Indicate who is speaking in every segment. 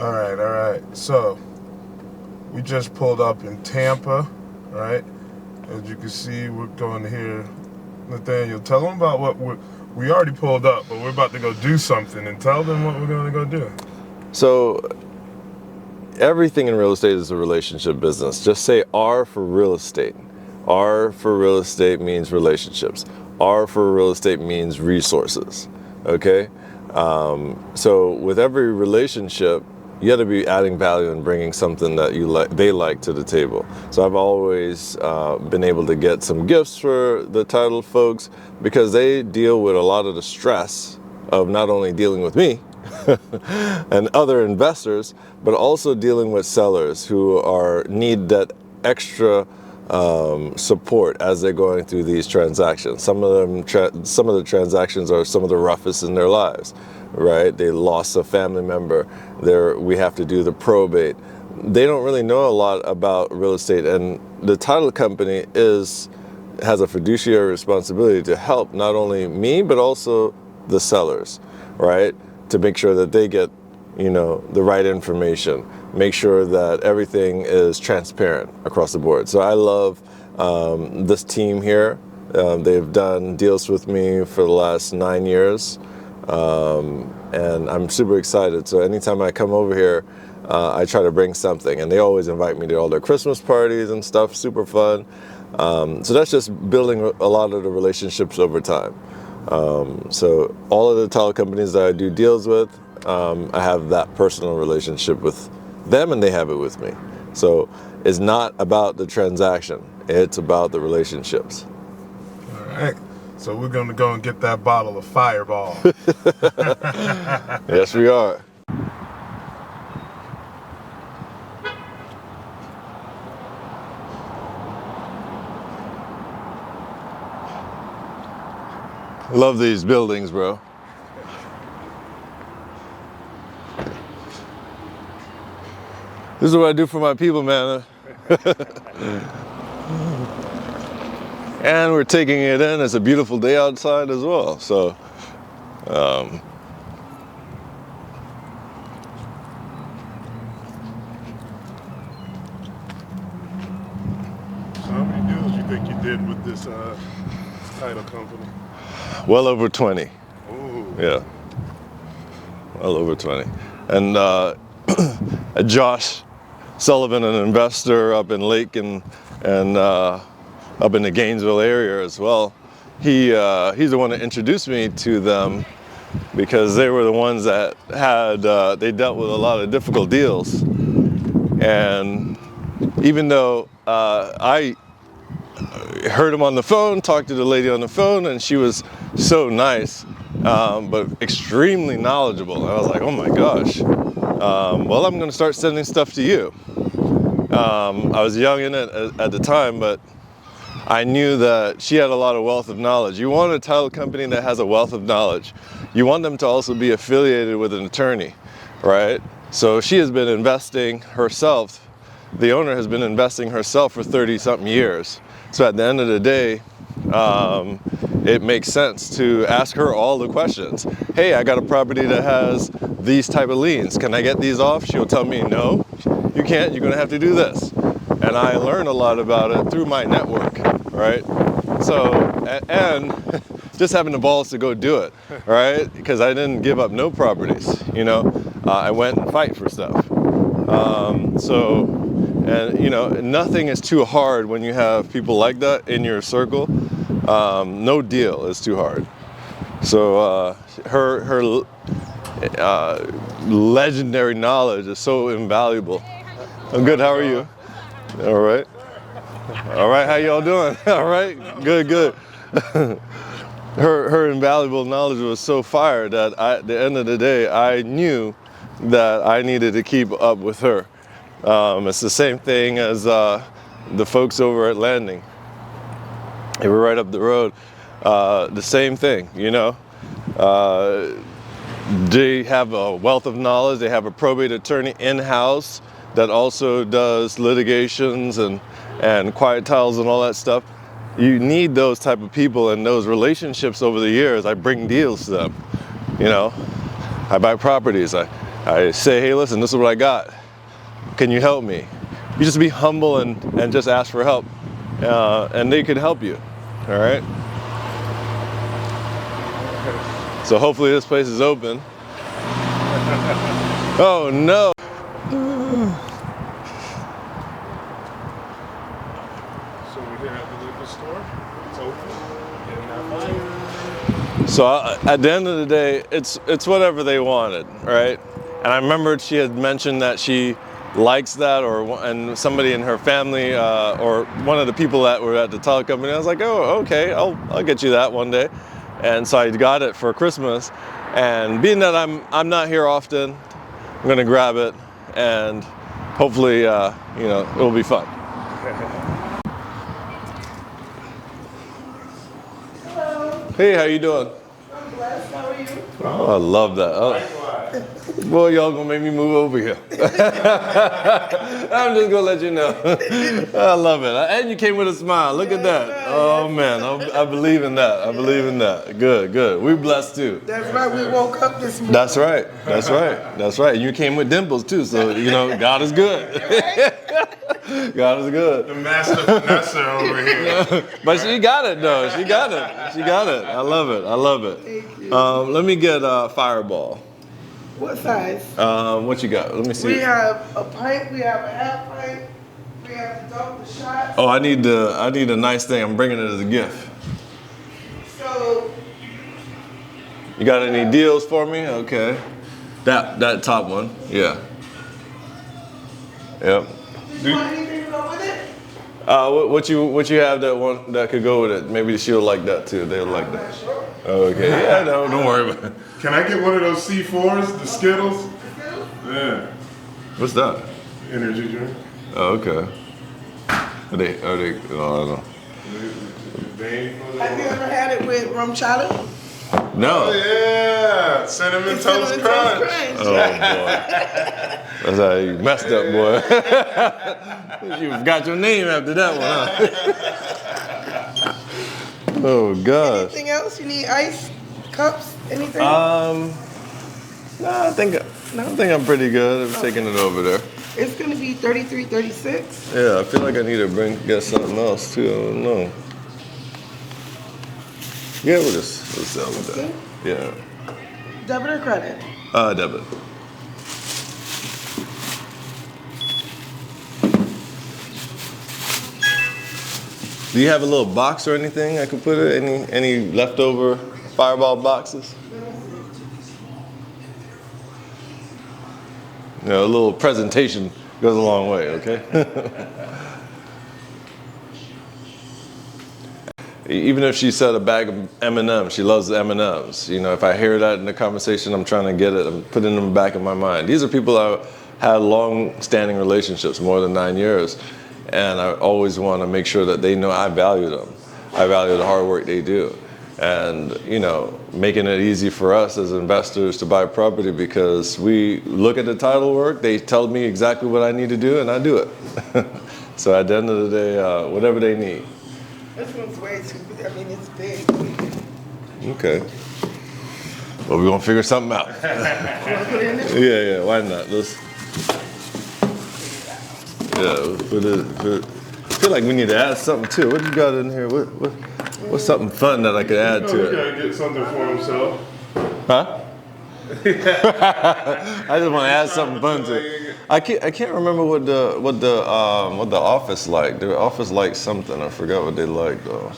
Speaker 1: All right. So we just pulled up in Tampa, right? As you can see, we're going here. Nathaniel, tell them about what we already pulled up, but we're about to go do something, and tell them what we're going to go do.
Speaker 2: So everything in real estate is a relationship business. Just say R for real estate. R for real estate means relationships. R for real estate means resources. Okay? So with every relationship, you got to be adding value and bringing something that they like to the table. So I've always been able to get some gifts for the title folks because they deal with a lot of the stress of not only dealing with me and other investors, but also dealing with sellers who need that extra support as they're going through these transactions. Some of the transactions are some of the roughest in their lives, right? They lost a family member. We have to do the probate. They don't really know a lot about real estate, and the title company has a fiduciary responsibility to help not only me but also the sellers, right? To make sure that they get, the right information. Make sure that everything is transparent across the board. So I love this team here. They've done deals with me for the last 9 years, and I'm super excited. So anytime I come over here, I try to bring something, and they always invite me to all their Christmas parties and stuff. Super fun. So that's just building a lot of the relationships over time. So all of the title companies that I do deals with, I have that personal relationship with them, and they have it with me. So it's not about the transaction, it's about the relationships.
Speaker 1: All right. So we're going to go and get that bottle of Fireball.
Speaker 2: Yes, we are. Love these buildings, bro. This is what I do for my people, man. And we're taking it in. It's a beautiful day outside as well. So,
Speaker 1: How many deals do you think you did with this title company?
Speaker 2: well over 20.
Speaker 1: Ooh.
Speaker 2: Yeah. Well over 20. And Josh Sullivan, an investor up in Lake and up in the Gainesville area as well. He's the one that introduced me to them because they were the ones that they dealt with a lot of difficult deals. And even though I heard him on the phone, talked to the lady on the phone, and she was so nice, but extremely knowledgeable. And I was like, oh my gosh. Well, I'm going to start sending stuff to you. I was young in it at the time, but I knew that she had a lot of wealth of knowledge. You want a title company that has a wealth of knowledge. You want them to also be affiliated with an attorney, right? So she has been investing herself. The owner has been investing herself for 30-something years. So at the end of the day, it makes sense to ask her all the questions. Hey, I got a property that has these type of liens. Can I get these off? She'll tell me, no, you can't. You're going to have to do this. And I learned a lot about it through my network, right? So, and just having the balls to go do it, right? Because I didn't give up no properties, I went and fight for stuff. Nothing is too hard when you have people like that in your circle. No deal is too hard. So her legendary knowledge is so invaluable. I'm good, how are you? All right. All right, how y'all doing? All right, good. Her invaluable knowledge was so fire that at the end of the day, I knew that I needed to keep up with her. It's the same thing as the folks over at Landing. They were right up the road. The same thing, They have a wealth of knowledge. They have a probate attorney in-house that also does litigations and quiet titles and all that stuff. You need those type of people and those relationships over the years. I bring deals to them, I buy properties. I say, hey, listen, this is what I got. Can you help me? You just be humble and just ask for help, and they could help you. All right. So hopefully this place is open. Oh no.
Speaker 1: So we're here at the liquor store. It's open. Getting that fire.
Speaker 2: So at the end of the day, it's whatever they wanted, right? And I remembered she had mentioned that she likes that, and somebody in her family, or one of the people that were at the title company. I was like, oh, okay, I'll get you that one day. And so I got it for Christmas. And being that I'm not here often, I'm gonna grab it, and hopefully, it'll be fun.
Speaker 3: Hello.
Speaker 2: Hey, how you doing?
Speaker 3: I'm blessed. How are you?
Speaker 2: Oh, I love that. Oh. Boy, y'all gonna make me move over here. I'm just gonna let you know. I love it. And you came with a smile. Look at that. Oh man, I believe in that. I believe in that. Good, good. We're blessed too.
Speaker 3: That's right. We woke up this morning.
Speaker 2: That's right. That's right. That's right. You came with dimples too, so God is good. God is good.
Speaker 1: The master finesser over here.
Speaker 2: But she got it though. She got it. She got it. I love it. I love it.
Speaker 3: Thank you.
Speaker 2: Let me get a Fireball.
Speaker 3: What size?
Speaker 2: What you got? Let me see.
Speaker 3: We have a pint. We have a half pint. We have the shots.
Speaker 2: Oh, I need a nice thing. I'm bringing it as a gift.
Speaker 3: So.
Speaker 2: You got any deals for me? Okay. That top one. Yeah. Yep.
Speaker 3: Do you want anything to go with it?
Speaker 2: What you have that one that could go with it? Maybe she'll like that too. They'll like
Speaker 3: I'm
Speaker 2: that.
Speaker 3: not sure.
Speaker 2: Okay. Yeah. No, don't worry about it.
Speaker 1: Can I get one of those C4s, the Skittles? Yeah.
Speaker 2: What's that?
Speaker 1: Energy drink.
Speaker 2: Oh, okay. Are they? Oh, I don't know.
Speaker 3: Have you ever had it with rum chowder?
Speaker 2: No.
Speaker 1: Oh, yeah. Cinnamon Toast
Speaker 3: Cinnamon
Speaker 1: Crunch.
Speaker 3: Crunch.
Speaker 2: Oh boy. That's how you messed up, boy. You forgot your name after that one, huh? Oh gosh.
Speaker 3: Anything else? You need ice cups? Anything?
Speaker 2: No, I think I'm pretty good. I'm taking it over there.
Speaker 3: It's gonna be 33, 36.
Speaker 2: Yeah, I feel like I need to get something else too. I don't know. Yeah, we'll sell with that. Yeah.
Speaker 3: Debit or credit?
Speaker 2: Debit. Do you have a little box or anything I could put it? Any leftover Fireball boxes? You know, a little presentation goes a long way, okay? Even if she said a bag of M&Ms, she loves the M&Ms. You know, if I hear that in the conversation, I'm trying to get it, I'm putting them back in my mind. These are people I had long-standing relationships, more than 9 years, and I always want to make sure that they know I value them. I value the hard work they do. And, you know, making it easy for us as investors to buy property because we look at the title work, they tell me exactly what I need to do, and I do it. So at the end of the day, whatever they need.
Speaker 3: This one's way too big. I mean, it's big.
Speaker 2: Okay. Well, we're going to figure something out.
Speaker 3: You want to put it in there?
Speaker 2: Yeah, why not? Put it. I feel like we need to add something too. What you got in here? What's something fun that I could add to
Speaker 1: We
Speaker 2: it?
Speaker 1: gotta get something for himself.
Speaker 2: Huh? I just want to add something fun to it. I can't remember what the office like. The office liked something. I forgot what they liked though.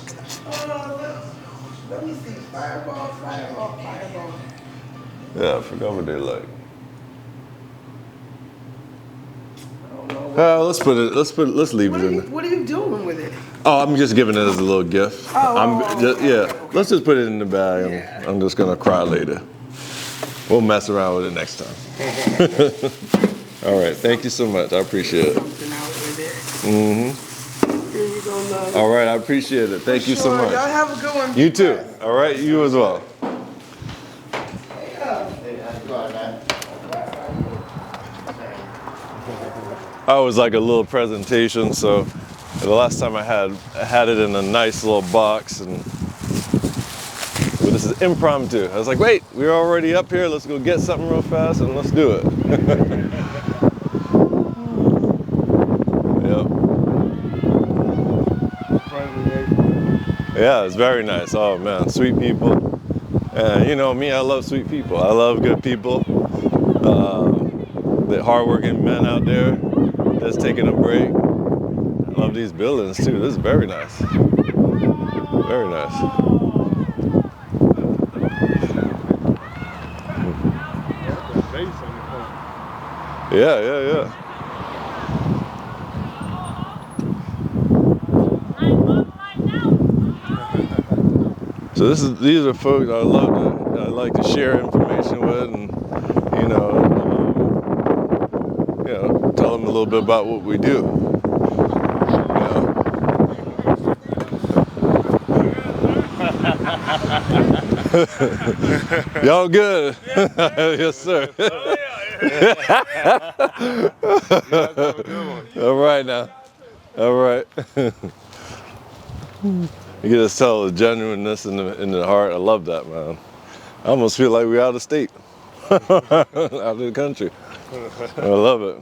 Speaker 3: Let me see. Fireball.
Speaker 2: Yeah, I forgot what they liked.
Speaker 3: I don't know.
Speaker 2: Let's leave it in there.
Speaker 3: What are you doing with it?
Speaker 2: Oh, I'm just giving it as a little gift.
Speaker 3: Okay.
Speaker 2: Let's just put it in the bag. I'm just gonna cry later. We'll mess around with it next time. All right, thank you so much. I appreciate it.
Speaker 3: Something out with it. Here you go, love.
Speaker 2: All right, I appreciate it. Thank you so
Speaker 3: Sure.
Speaker 2: much.
Speaker 3: Y'all have a good one.
Speaker 2: You too. All right, you as well. I was like a little presentation, so the last time I had it in a nice little box and with This is impromptu. I was like, wait, we're already up here. Let's go get something real fast and let's do it. Yep. Yeah, it's very nice. Oh man, sweet people. And you know me, I love sweet people. I love good people. The hardworking men out there that's taking a break. I love these buildings too. This is very nice. Very nice. Yeah, yeah, yeah. So these are folks I like to share information with, and tell them a little bit about what we do. Y'all good? Yes, sir. All right now. All right. You can just tell the genuineness in the heart. I love that, man. I almost feel like we're out of state, out of the country. I love it.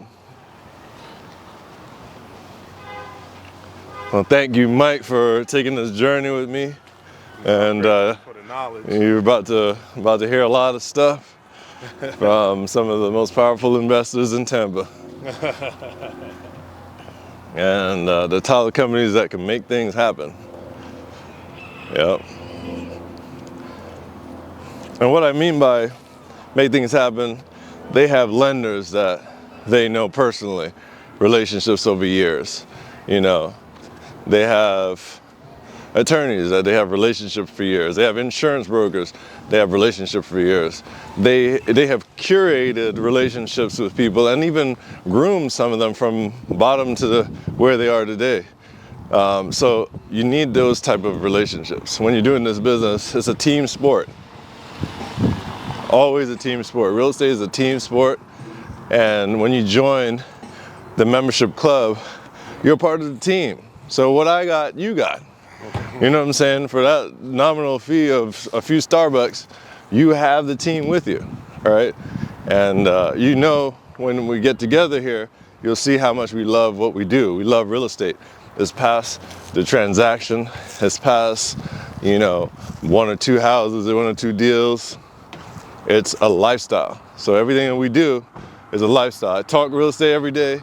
Speaker 2: Well, thank you, Mike, for taking this journey with me. And you're about to hear a lot of stuff from some of the most powerful investors in Tampa. And the type of companies that can make things happen. Yep. And what I mean by make things happen, they have lenders that they know personally, relationships over years. They have attorneys that they have relationships for years. They have insurance brokers, they have relationships for years. They have curated relationships with people and even groomed some of them from bottom to where they are today. So you need those type of relationships. When you're doing this business, it's a team sport. Always a team sport. Real estate is a team sport. And when you join the membership club, you're part of the team. So what I got, you got. You know what I'm saying? For that nominal fee of a few Starbucks, you have the team with you, all right? And when we get together here, you'll see how much we love what we do. We love real estate. It's past the transaction. It's past, one or two houses or one or two deals. It's a lifestyle. So everything that we do is a lifestyle. I talk real estate every day.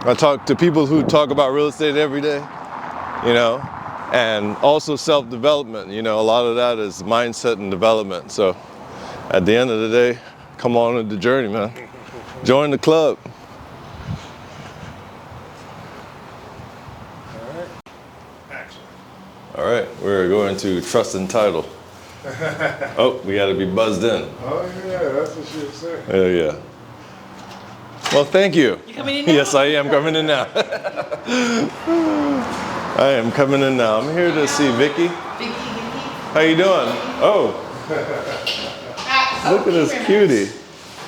Speaker 2: I talk to people who talk about real estate every day, and also self-development. A lot of that is mindset and development. So at the end of the day, come on with the journey, man. Join the club. All right, we're going to trust and title. Oh, we got to be buzzed in.
Speaker 1: Oh yeah, that's what she was saying.
Speaker 2: Oh yeah. Well, thank you.
Speaker 4: You coming in now?
Speaker 2: Yes, I am coming in now. I am coming in now. I'm here to see Vicky.
Speaker 4: Vicky.
Speaker 2: How you doing? Oh, look at this cutie.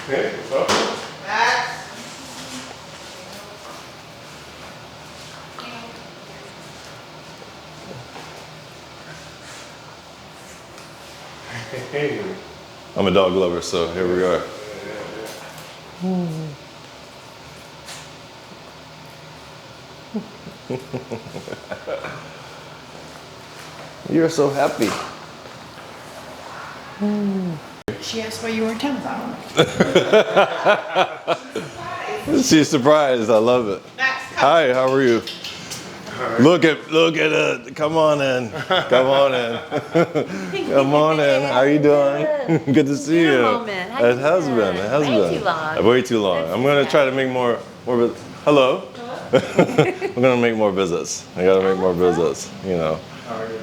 Speaker 1: Hey, what's up? Hey.
Speaker 2: I'm a dog lover, so here we are. You're so happy.
Speaker 4: She asked why you were in town.
Speaker 2: She's surprised. I love it. Hi, how are you? Look at it. Come on in. Come on in. Come on in. How you doing? Good to see you. It has been. Way too long. I'm gonna try to make more. Hello. I'm gonna make more visits. I gotta make more visits.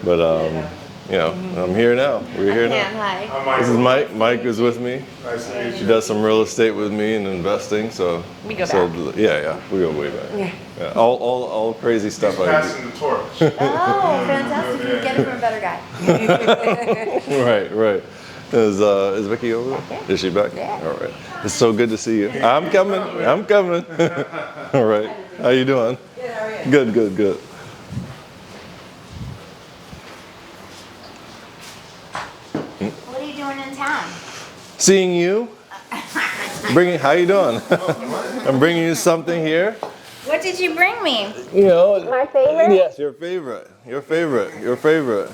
Speaker 2: But I'm here now. We're here now.
Speaker 4: Hi.
Speaker 2: This is Mike. Mike is with me.
Speaker 1: Nice to meet you.
Speaker 2: She does some real estate with me and investing. So
Speaker 4: We go
Speaker 2: so,
Speaker 4: back.
Speaker 2: Yeah, we go way back.
Speaker 4: Yeah.
Speaker 2: All crazy stuff I
Speaker 1: Passing the torch.
Speaker 5: Oh, fantastic. You get it from a better guy.
Speaker 2: do. Right. Is Vicky over there? Is she back?
Speaker 5: Yeah.
Speaker 2: All right. It's so good to see you. I'm coming. All right. How you doing?
Speaker 5: Good, how are you?
Speaker 2: Good. seeing you. How you doing? I'm bringing you something here.
Speaker 5: What did you bring me?
Speaker 2: You know.
Speaker 5: My favorite?
Speaker 2: Yes, your favorite. Your favorite. Your favorite.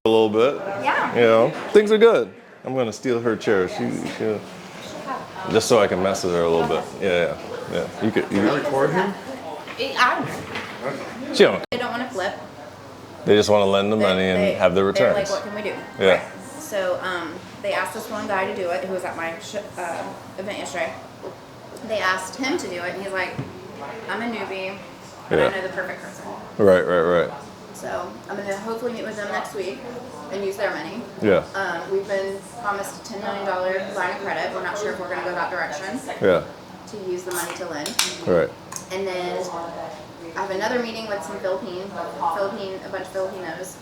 Speaker 2: A little bit.
Speaker 5: Yeah.
Speaker 2: You know, things are good. I'm gonna steal her chair. She just so I can mess with her a little bit. Yeah. You could record him? She don't.
Speaker 5: They don't want to flip.
Speaker 2: They just want to lend the money and have their
Speaker 5: They're
Speaker 2: returns.
Speaker 5: like, what can we do?
Speaker 2: Yeah.
Speaker 5: Right. So they asked this one guy to do it who was at my event yesterday. They asked him to do it, and he's like, I'm a newbie, but I know the perfect person.
Speaker 2: Right.
Speaker 5: So I'm going to hopefully meet with them next week and use their money.
Speaker 2: Yeah.
Speaker 5: We've been promised a $10 million line of credit. We're not sure if we're going to go that direction.
Speaker 2: Yeah.
Speaker 5: To use the money to lend.
Speaker 2: Right.
Speaker 5: And then I have another meeting with some a bunch of Filipinos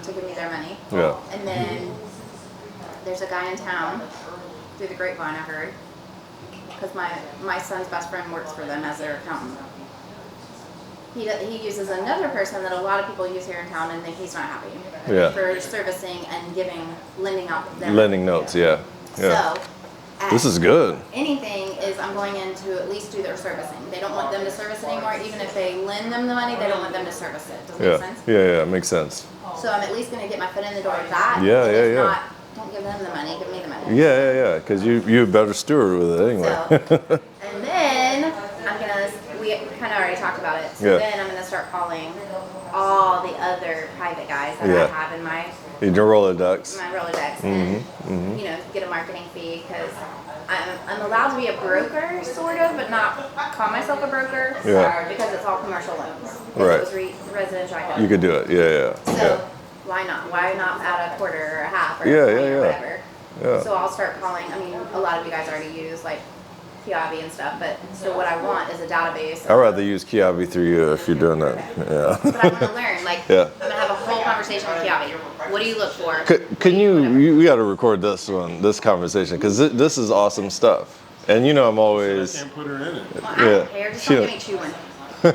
Speaker 5: to give me their money.
Speaker 2: Yeah.
Speaker 5: And then there's a guy in town, through the grapevine I heard, because my son's best friend works for them as their accountant. He uses another person that a lot of people use here in town, and he's not happy.
Speaker 2: Yeah.
Speaker 5: For servicing and lending out them.
Speaker 2: Lending notes, yeah.
Speaker 5: So,
Speaker 2: this is good.
Speaker 5: anything is I'm going in to at least do their servicing. They don't want them to service it anymore. Even if they lend them the money, they don't want them to service it. Does that make sense?
Speaker 2: Yeah, it makes sense.
Speaker 5: So I'm at least going to get my foot in the door with that.
Speaker 2: Yeah,
Speaker 5: and
Speaker 2: yeah,
Speaker 5: if
Speaker 2: yeah.
Speaker 5: Not, don't give them the money. Give me the money.
Speaker 2: Yeah, because you're a better steward with it anyway.
Speaker 5: So, and then we kind of already talked about it. So then I'm going to start calling all the other private guys that I have in my
Speaker 2: Rolodex.
Speaker 5: and get a marketing fee because I'm allowed to be a broker, sort of, but not call myself a broker because it's all commercial loans.
Speaker 2: Right.
Speaker 5: If it was residential, I
Speaker 2: You could do it, yeah.
Speaker 5: So why not? Why not add a quarter or a half or
Speaker 2: Yeah,
Speaker 5: a point
Speaker 2: yeah,
Speaker 5: or
Speaker 2: yeah.
Speaker 5: whatever?
Speaker 2: Yeah.
Speaker 5: So I'll start calling. I mean, a lot of you guys already use like Kiavi and stuff, but so what I want is a database.
Speaker 2: I'd rather use Kiavi through you if you're doing that. Yeah.
Speaker 5: But I want to learn. Like,
Speaker 2: Yeah.
Speaker 5: I'm gonna have a whole conversation with Kiavi. What do you look for?
Speaker 2: Can we got to record this conversation because this is awesome stuff. And you know I'm always.
Speaker 1: I can't put her in it.
Speaker 5: Well, I don't care. Just don't give me chewing.
Speaker 2: So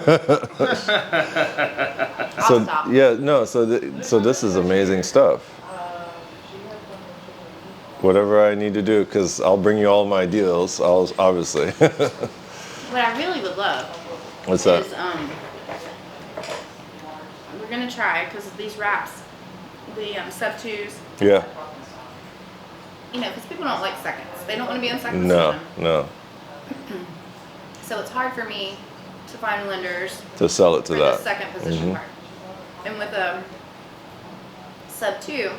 Speaker 5: I'll stop.
Speaker 2: yeah, no. So this is amazing stuff. Whatever I need to do, because I'll bring you all my deals. Obviously.
Speaker 5: What I really would love
Speaker 2: What's
Speaker 5: is
Speaker 2: that?
Speaker 5: we're gonna try because these wraps, the sub twos.
Speaker 2: Yeah.
Speaker 5: You know, because people don't like seconds. They don't want to be on seconds.
Speaker 2: No.
Speaker 5: So it's hard for me to find lenders
Speaker 2: To sell it to
Speaker 5: for
Speaker 2: that.
Speaker 5: the second position part. And with a sub two,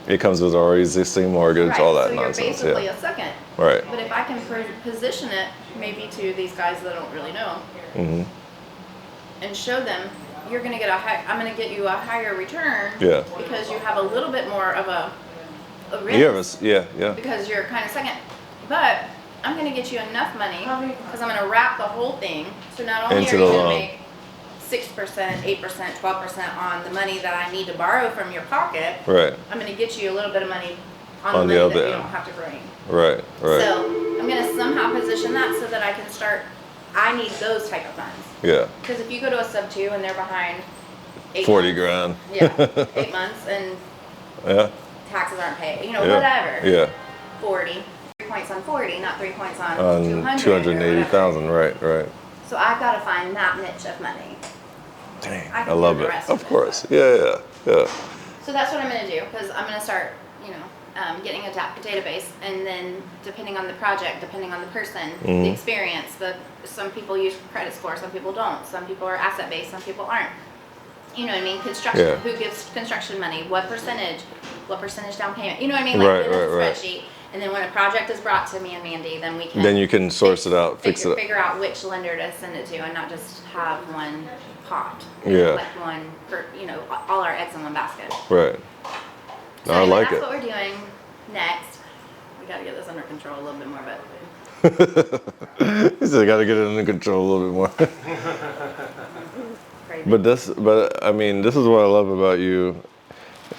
Speaker 2: It comes with our existing mortgage, all that
Speaker 5: so
Speaker 2: nonsense.
Speaker 5: you're basically
Speaker 2: Yeah.
Speaker 5: a second.
Speaker 2: Right.
Speaker 5: But if I can position it maybe to these guys that don't really know,
Speaker 2: Mm-hmm.
Speaker 5: and show them you're gonna get I'm gonna get you a higher return.
Speaker 2: Yeah.
Speaker 5: Because you have a little bit more of a risk.
Speaker 2: Yeah.
Speaker 5: Because you're kind of second. But I'm going to get you enough money because I'm going to wrap the whole thing. So not only
Speaker 2: Into
Speaker 5: are you
Speaker 2: the
Speaker 5: going to
Speaker 2: loan.
Speaker 5: make 6%, 8%, 12% on the money that I need to borrow from your pocket,
Speaker 2: Right.
Speaker 5: I'm going to get you a little bit of money on
Speaker 2: On
Speaker 5: the
Speaker 2: the
Speaker 5: money that
Speaker 2: other
Speaker 5: you
Speaker 2: end.
Speaker 5: don't have to bring.
Speaker 2: Right.
Speaker 5: So I'm going to somehow position that so that I can start. I need those type of funds.
Speaker 2: Yeah.
Speaker 5: Because if you go to a sub 2 and they're behind 8
Speaker 2: 40
Speaker 5: months,
Speaker 2: grand.
Speaker 5: Yeah, 8 months and
Speaker 2: Yeah.
Speaker 5: taxes aren't paid. You know,
Speaker 2: Yeah.
Speaker 5: whatever.
Speaker 2: Yeah.
Speaker 5: 40. 3 points on 40, not 3 points on
Speaker 2: On
Speaker 5: 200.
Speaker 2: 280,000. Right.
Speaker 5: So I've got to find that niche of money.
Speaker 2: Dang.
Speaker 5: I
Speaker 2: I
Speaker 5: can
Speaker 2: love
Speaker 5: do the
Speaker 2: it.
Speaker 5: rest
Speaker 2: Of
Speaker 5: of it.
Speaker 2: course. Yeah.
Speaker 5: So that's what I'm going to do because I'm going to start, getting a database, and then depending on the project, depending on the person, the experience, some people use credit score, some people don't. Some people are asset based, some people aren't. You know what I mean? Construction.
Speaker 2: Yeah.
Speaker 5: Who gives construction money? What percentage down payment? You know what I mean? Like
Speaker 2: Right,
Speaker 5: in a
Speaker 2: right.
Speaker 5: spreadsheet. And then when a project is brought to me and Mandy, then we can.
Speaker 2: Then you can source it out, fix it up.
Speaker 5: Figure out which lender to send it to, and not just have one pot.
Speaker 2: Yeah.
Speaker 5: Like one, all our eggs in one basket.
Speaker 2: Right.
Speaker 5: So
Speaker 2: I
Speaker 5: anyway,
Speaker 2: like
Speaker 5: that's
Speaker 2: it.
Speaker 5: what we're doing next. We got to get this under control a little bit more, but
Speaker 2: He said, "Got to get it under control a little bit more."
Speaker 5: crazy.
Speaker 2: But I mean, this is what I love about you,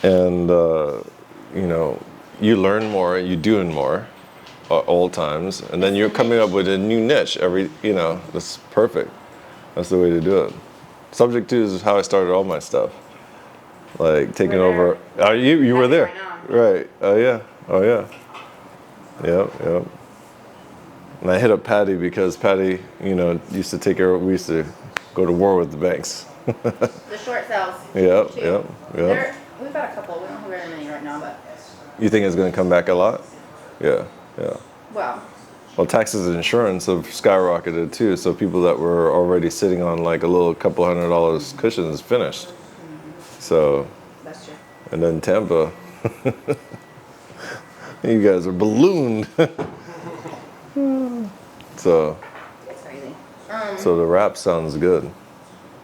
Speaker 2: and you learn more, you doing more, all times, and then you're coming up with a new niche that's perfect. That's the way to do it. Subject to is how I started all my stuff, like taking over. You were there.
Speaker 5: Right on.
Speaker 2: Right. Oh yeah. Oh yeah. Yep. Yep. And I hit up Patty because Patty, used to take care of. We used to go to war with the banks.
Speaker 5: The short sales.
Speaker 2: Yep.
Speaker 5: too.
Speaker 2: Yep. Yep.
Speaker 5: We've got a couple. We don't have very many right now, but
Speaker 2: You think it's going to come back a lot? Yeah. Yeah.
Speaker 5: well,
Speaker 2: Well, taxes and insurance have skyrocketed too. So people that were already sitting on like a little couple $100 cushion is finished. So,
Speaker 5: that's true.
Speaker 2: and then Tampa, you guys are ballooned. So,
Speaker 5: It's crazy.
Speaker 2: so the rap sounds good.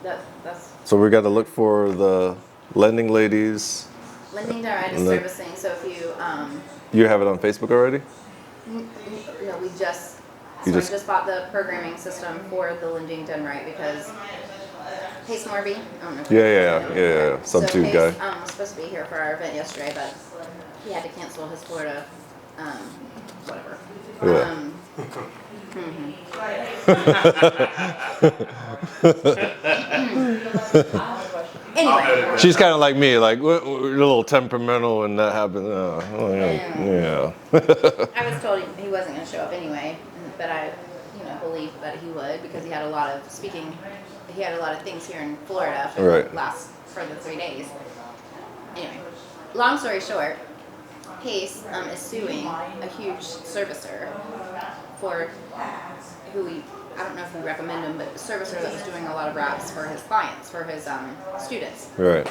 Speaker 5: That's
Speaker 2: So we got to look for the lending ladies.
Speaker 5: lending direct is
Speaker 2: And then-
Speaker 5: servicing. So if you
Speaker 2: You have it on Facebook already?
Speaker 5: no, we just
Speaker 2: You
Speaker 5: so
Speaker 2: just-
Speaker 5: I just bought the programming system for the lending done right because Pace Morby, I don't know if you know him.
Speaker 2: Sub
Speaker 5: So
Speaker 2: two
Speaker 5: Pace,
Speaker 2: guy.
Speaker 5: was supposed to be here for our event yesterday, but he had to cancel his Florida, whatever.
Speaker 2: Yeah.
Speaker 5: Anyway,
Speaker 2: She's kind of like me, like we're a little temperamental when that happens. Yeah.
Speaker 5: I was told he wasn't going to show up anyway, but I, believed that he would because he had a lot of speaking. He had a lot of things here in Florida for
Speaker 2: Right.
Speaker 5: the 3 days. Anyway, long story short, Pace is suing a huge servicer for I don't know if we recommend him, but a servicer that was doing a lot of raps for his clients, for his students,
Speaker 2: Right.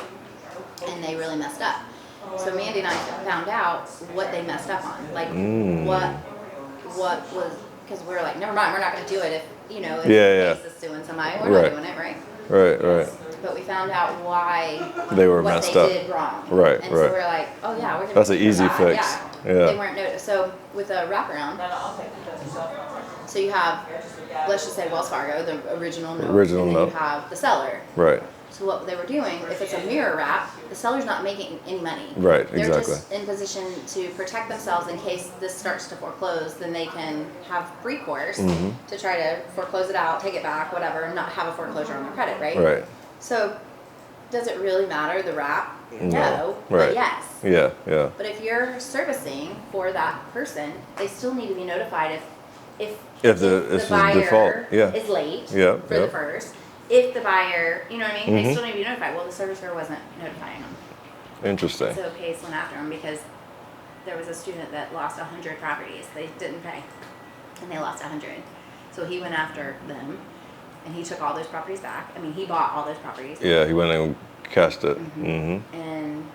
Speaker 5: and they really messed up. So Mandy and I found out what they messed up on, like what was, because we were like, never mind, we're not going to do it if
Speaker 2: Yeah.
Speaker 5: Pace is suing somebody, we're
Speaker 2: Right.
Speaker 5: not doing it, right?
Speaker 2: Right.
Speaker 5: But we found out why
Speaker 2: They were
Speaker 5: what
Speaker 2: messed
Speaker 5: they
Speaker 2: up.
Speaker 5: did wrong.
Speaker 2: Right,
Speaker 5: And
Speaker 2: right.
Speaker 5: so we're like, oh yeah, we're gonna
Speaker 2: That's an
Speaker 5: fix
Speaker 2: easy
Speaker 5: that.
Speaker 2: fix.
Speaker 5: Yeah.
Speaker 2: Yeah.
Speaker 5: They weren't noticed. So with a wraparound, so you have, let's just say Wells Fargo, the original note,
Speaker 2: Original
Speaker 5: and then
Speaker 2: note.
Speaker 5: you have the seller.
Speaker 2: Right.
Speaker 5: So what they were doing, if it's a mirror wrap, the seller's not making any money.
Speaker 2: Right,
Speaker 5: They're
Speaker 2: exactly.
Speaker 5: just in position to protect themselves in case this starts to foreclose, then they can have recourse
Speaker 2: Mm-hmm.
Speaker 5: to try to foreclose it out, take it back, whatever, and not have a foreclosure on their credit, right?
Speaker 2: Right.
Speaker 5: So does it really matter, the wrap? No.
Speaker 2: Right.
Speaker 5: But yes.
Speaker 2: Yeah.
Speaker 5: But if you're servicing for that person, they still need to be notified if
Speaker 2: If
Speaker 5: the
Speaker 2: it's a
Speaker 5: buyer
Speaker 2: default, yeah.
Speaker 5: is late
Speaker 2: Yeah,
Speaker 5: for the
Speaker 2: yeah.
Speaker 5: first. If the buyer, you know what I mean,
Speaker 2: Mhm.
Speaker 5: they still need to be notified. Well, the servicer wasn't notifying them.
Speaker 2: Interesting.
Speaker 5: So Pace went after them because there was a student that lost 100 properties. They didn't pay, and they lost 100. So he went after them, and he took all those properties back. I mean, he bought all those properties.
Speaker 2: Yeah, he went and cashed it. Mm-hmm.
Speaker 5: And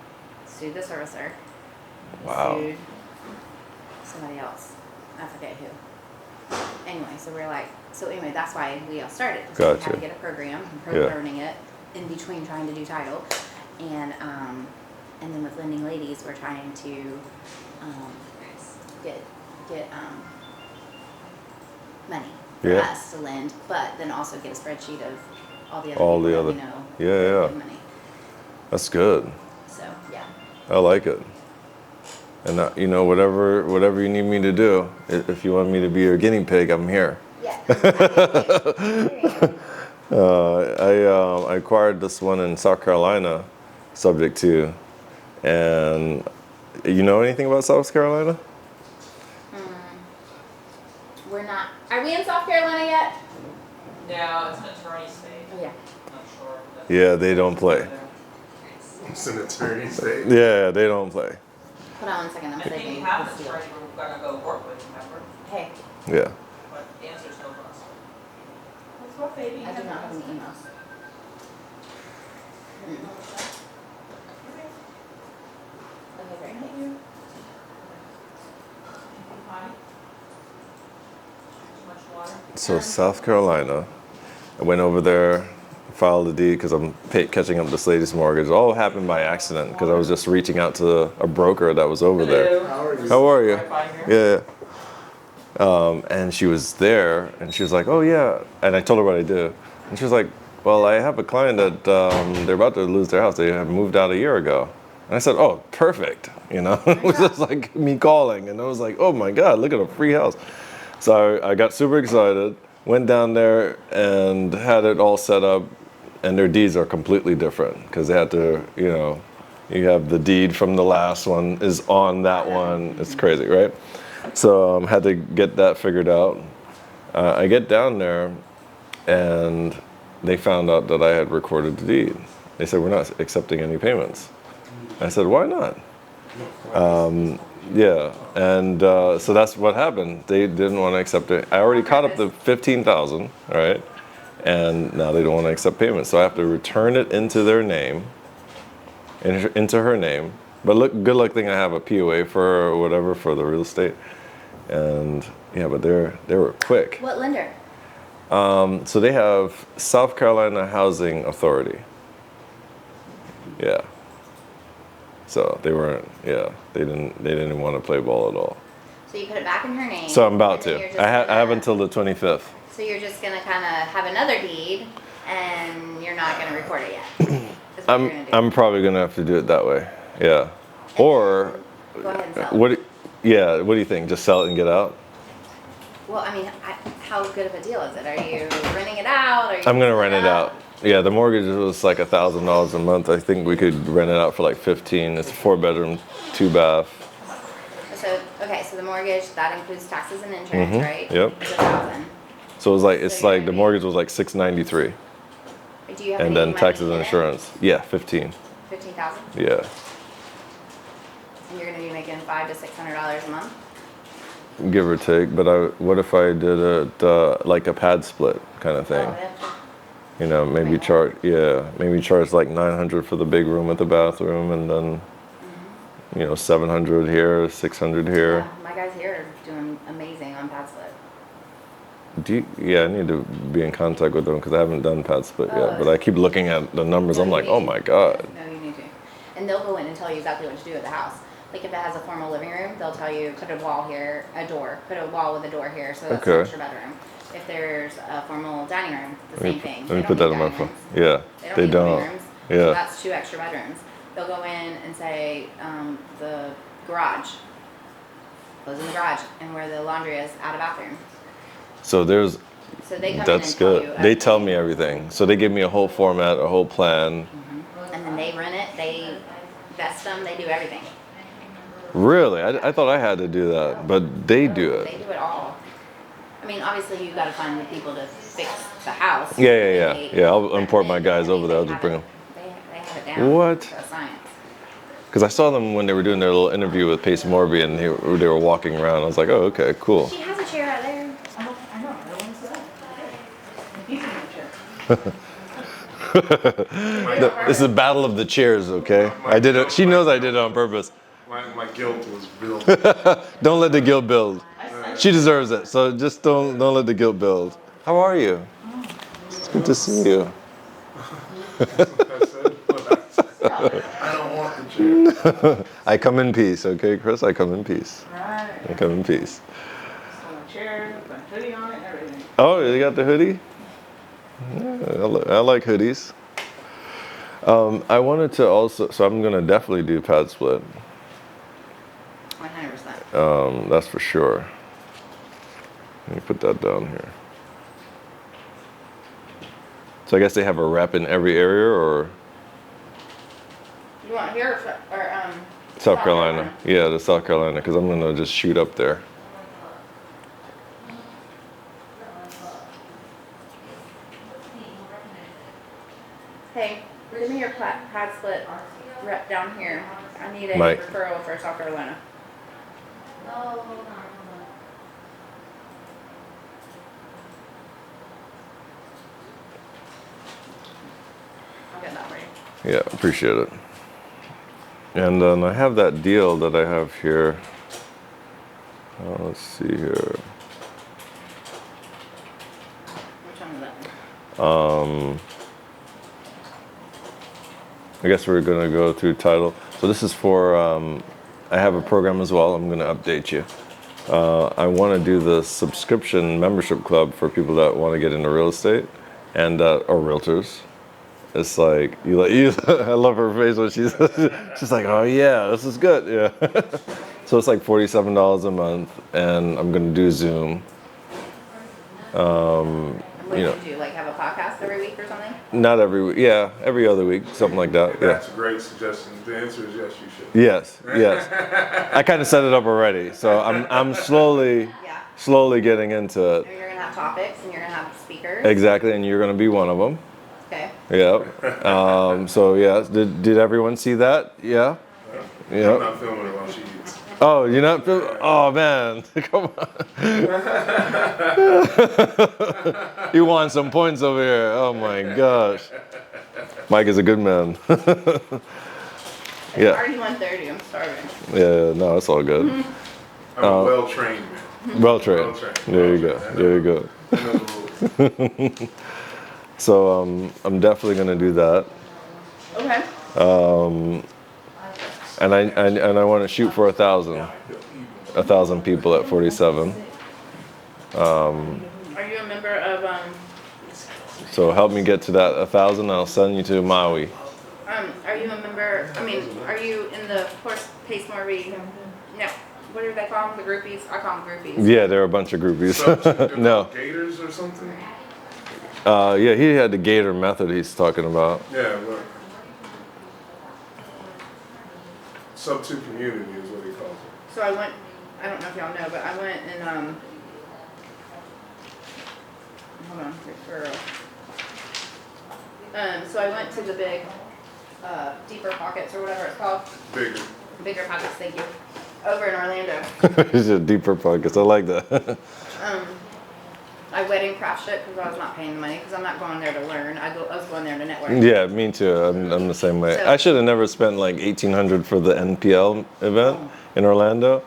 Speaker 5: sued the servicer.
Speaker 2: Wow.
Speaker 5: Sued somebody else. I forget who. Anyway, so anyway, that's why we all started. So we had
Speaker 2: Gotcha.
Speaker 5: to get a program,
Speaker 2: Yeah.
Speaker 5: learning it in between trying to do title, and then with lending ladies, we're trying to get money for
Speaker 2: Yeah.
Speaker 5: us to lend, but then also get a spreadsheet of all the other
Speaker 2: All
Speaker 5: people
Speaker 2: the
Speaker 5: that
Speaker 2: other-
Speaker 5: we know
Speaker 2: yeah,
Speaker 5: that
Speaker 2: yeah.
Speaker 5: give money.
Speaker 2: That's good.
Speaker 5: So yeah.
Speaker 2: I like it. And whatever you need me to do, if you want me to be your guinea pig, I'm here.
Speaker 5: Yeah.
Speaker 2: I acquired this one in South Carolina, subject to, and you know anything about South Carolina?
Speaker 5: We're not. Are we in South Carolina yet?
Speaker 6: No, it's an attorney state.
Speaker 5: Oh yeah.
Speaker 6: Not sure.
Speaker 2: Yeah, they don't play.
Speaker 1: It's an attorney state.
Speaker 2: Yeah, they don't play.
Speaker 5: Hold on 1 second. I'm
Speaker 6: If
Speaker 5: saving
Speaker 6: you have
Speaker 5: this
Speaker 6: an
Speaker 5: deal.
Speaker 6: attorney, we're gonna go work with, remember?
Speaker 5: Hey,
Speaker 2: Yeah.
Speaker 6: But the answer's no for us. That's what baby.
Speaker 5: I do not have any emails. Okay, great. Thank you.
Speaker 6: Too much water?
Speaker 2: So South Carolina, I went over there, filed a deed because I'm catching up this lady's mortgage. It all happened by accident because I was just reaching out to a broker that was over there. How are you?
Speaker 6: Wi-Fi here?
Speaker 2: Yeah. And she was there, and she was like, "Oh yeah," and I told her what I do, and she was like, "Well, I have a client that they're about to lose their house. They have moved out a year ago." And I said, "Oh, perfect." It was just like me calling, and I was like, "Oh my God, look at a free house." So I got super excited, went down there and had it all set up, and their deeds are completely different because they had to, You have the deed from the last one is on that one. It's crazy, right? So had to get that figured out. I get down there, and they found out that I had recorded the deed. They said, we're not accepting any payments. I said, why not? Yeah, and so that's what happened. They didn't want to accept it. I already caught up the 15,000, right? And now they don't want to accept payments. So I have to return it into their name, into her name. But look, good luck thing I have a POA for her or whatever for the real estate. And yeah, but they were quick.
Speaker 5: What lender?
Speaker 2: So they have South Carolina Housing Authority. Yeah. So they weren't. Yeah, they didn't want to play ball at all.
Speaker 5: So you put it back in her name.
Speaker 2: So I'm about
Speaker 5: and then
Speaker 2: to.
Speaker 5: you're just
Speaker 2: I have
Speaker 5: gonna-
Speaker 2: until the 25th.
Speaker 5: So you're just gonna kind of have another deed, and you're not gonna record it yet. Is what you're gonna do.
Speaker 2: I'm probably gonna have to do it that way. Yeah. Or
Speaker 5: Go ahead and sell it.
Speaker 2: what? Yeah. What do you think? Just sell it and get out?
Speaker 5: Well, I mean, how good of a deal is it? Are you renting it out? Are you
Speaker 2: I'm gonna
Speaker 5: leasing
Speaker 2: rent it out. Yeah, the mortgage was like $1,000 a month. I think we could rent it out for like 15. It's a 4-bedroom, 2-bath.
Speaker 5: So okay, so the mortgage that includes taxes and insurance, right?
Speaker 2: Yep.
Speaker 5: It's $1,000.
Speaker 2: So it's
Speaker 5: So you're
Speaker 2: like the
Speaker 5: gonna
Speaker 2: mortgage was like $693,
Speaker 5: Do you have
Speaker 2: and
Speaker 5: any
Speaker 2: then
Speaker 5: money
Speaker 2: taxes
Speaker 5: in
Speaker 2: and
Speaker 5: it?
Speaker 2: insurance. Yeah, 15.
Speaker 5: 15,000,
Speaker 2: Yeah.
Speaker 5: and you're gonna be making $500 to $600 a month.
Speaker 2: Give or take, but what if I did it like a pad split kind of thing?
Speaker 5: Oh, yeah.
Speaker 2: You know, maybe charge like 900 for the big room with the bathroom, and then you know 700 here, 600 here.
Speaker 5: Yeah, my guys here are doing amazing on pad split.
Speaker 2: I need to be in contact with them because I haven't done pad split
Speaker 5: Oh,
Speaker 2: yet. But I keep looking at the numbers.
Speaker 5: No,
Speaker 2: I'm
Speaker 5: you
Speaker 2: like,
Speaker 5: need
Speaker 2: oh
Speaker 5: to.
Speaker 2: my god.
Speaker 5: No, you need to. And they'll go in and tell you exactly what to do with the house. Like if it has a formal living room, they'll tell you put a wall here, put a wall with a door here, so that's
Speaker 2: Okay.
Speaker 5: an extra bedroom. If there's a formal dining room, the same thing.
Speaker 2: Let me
Speaker 5: They
Speaker 2: put
Speaker 5: don't
Speaker 2: that
Speaker 5: need
Speaker 2: in my phone.
Speaker 5: dining rooms.
Speaker 2: Yeah,
Speaker 5: They don't need living rooms. So
Speaker 2: Yeah.
Speaker 5: that's 2 extra bedrooms. They'll go in and say the garage, close in the garage, and where the laundry is, add a bathroom.
Speaker 2: So there's.
Speaker 5: So they come in
Speaker 2: That's
Speaker 5: and tell
Speaker 2: good.
Speaker 5: you.
Speaker 2: They tell
Speaker 5: everything.
Speaker 2: me everything. So they give me a whole format, a whole plan.
Speaker 5: And then they rent it, they vest them, they do everything.
Speaker 2: Really? I thought I had to do that, but they do
Speaker 5: They
Speaker 2: it.
Speaker 5: do it all. I mean, obviously you gotta find the people to fix the house.
Speaker 2: Yeah. I'll
Speaker 5: But
Speaker 2: import my
Speaker 5: then,
Speaker 2: guys
Speaker 5: I mean,
Speaker 2: over there. I'll
Speaker 5: they
Speaker 2: just
Speaker 5: have
Speaker 2: bring
Speaker 5: it-
Speaker 2: them.
Speaker 5: They have it down.
Speaker 2: What?
Speaker 5: To a science.
Speaker 2: Because I saw them when they were doing their little interview with Pace Morby, and they were walking around. I was like, oh, okay, cool.
Speaker 5: She has a chair out there.
Speaker 6: I know, I don't want to sit down. He's in the chair.
Speaker 2: This is a battle of the chairs, okay? I did it. She knows I did it on purpose.
Speaker 1: My guilt was built.
Speaker 2: Don't let the guilt build. She deserves it, so just don't let the guilt build. How are you? It's good to see you.
Speaker 1: I said, but I don't want the chair.
Speaker 2: I come in peace, okay, Chris? I come in peace.
Speaker 6: Right.
Speaker 2: I come in peace.
Speaker 6: So my chair, put a hoodie on it and everything.
Speaker 2: Oh, you got the hoodie? Yeah, I like hoodies. I wanted to also, so I'm gonna definitely do pad split.
Speaker 5: 100%.
Speaker 2: That's for sure. Let me put that down here. So I guess they have a rep in every area, or
Speaker 5: You want here or
Speaker 2: South Carolina? Yeah, the South Carolina, because I'm gonna just shoot up there.
Speaker 5: Hey, give me your pad split rep down here. I need a
Speaker 2: Mike.
Speaker 5: referral for South Carolina. I'll get that for you.
Speaker 2: Yeah, appreciate it. And then I have that deal that I have here. Let's see here.
Speaker 5: Which one is that?
Speaker 2: I guess we're gonna go through title. So this is for, I have a program as well. I'm gonna update you. I wanna do the subscription membership club for people that wanna get into real estate and, or realtors. It's like, I love her face when she's like, oh yeah, this is good, yeah. So it's like $47 a month, and I'm gonna do Zoom.
Speaker 5: And What
Speaker 2: you
Speaker 5: do
Speaker 2: know,
Speaker 5: you do? Like have a podcast every week or something?
Speaker 2: not every week. Yeah, every other week, something like that. Yeah.
Speaker 1: That's a great suggestion. The answer is yes, you should.
Speaker 2: Yes, yes. I kind of set it up already, so I'm slowly getting into it.
Speaker 5: And you're gonna have topics, and you're gonna have speakers.
Speaker 2: Exactly, and you're gonna be one of them.
Speaker 5: Okay.
Speaker 2: Yep. So yeah, did everyone see that? Yeah.
Speaker 1: I'm
Speaker 2: Yep.
Speaker 1: not filming it while she eats.
Speaker 2: Oh, you're not feeling? Oh man, come on. You want some points over here? Oh my gosh. Mike is a good man.
Speaker 5: It's
Speaker 2: Yeah.
Speaker 5: already 1:30. I'm starving.
Speaker 2: Yeah. No, it's all good.
Speaker 1: I'm a well-trained man.
Speaker 2: Well trained.
Speaker 1: Well-trained.
Speaker 2: There you go. There you go.
Speaker 1: I know the rules.
Speaker 2: So I'm definitely gonna do that.
Speaker 5: Okay.
Speaker 2: And I want to shoot for 1,000 people at 47.
Speaker 5: Are you a member of
Speaker 2: So help me get to that 1,000. I'll send you to Maui.
Speaker 5: Are you a member? I mean, are you in the course Pace More Read? No. What do they call them? The groupies? I call them groupies.
Speaker 2: Yeah, there are a bunch of groupies. No.
Speaker 1: Gators or something?
Speaker 2: Yeah, he had the Gator method he's talking about.
Speaker 1: Yeah, look. Sub 2 community is what he calls it.
Speaker 5: So I went. I don't know if y'all know, but I went and hold on, referral. So I went to the big, deeper pockets or whatever it's called. Bigger pockets. Thank you. Over in Orlando.
Speaker 2: It's a deeper pockets. I like that.
Speaker 5: I wedding craft shit because I was not paying the money because I'm not going there to learn. I was going there to network.
Speaker 2: Yeah, me too. I'm the same way.
Speaker 5: So-
Speaker 2: I should have never spent like $1,800 for the NPL event in Orlando.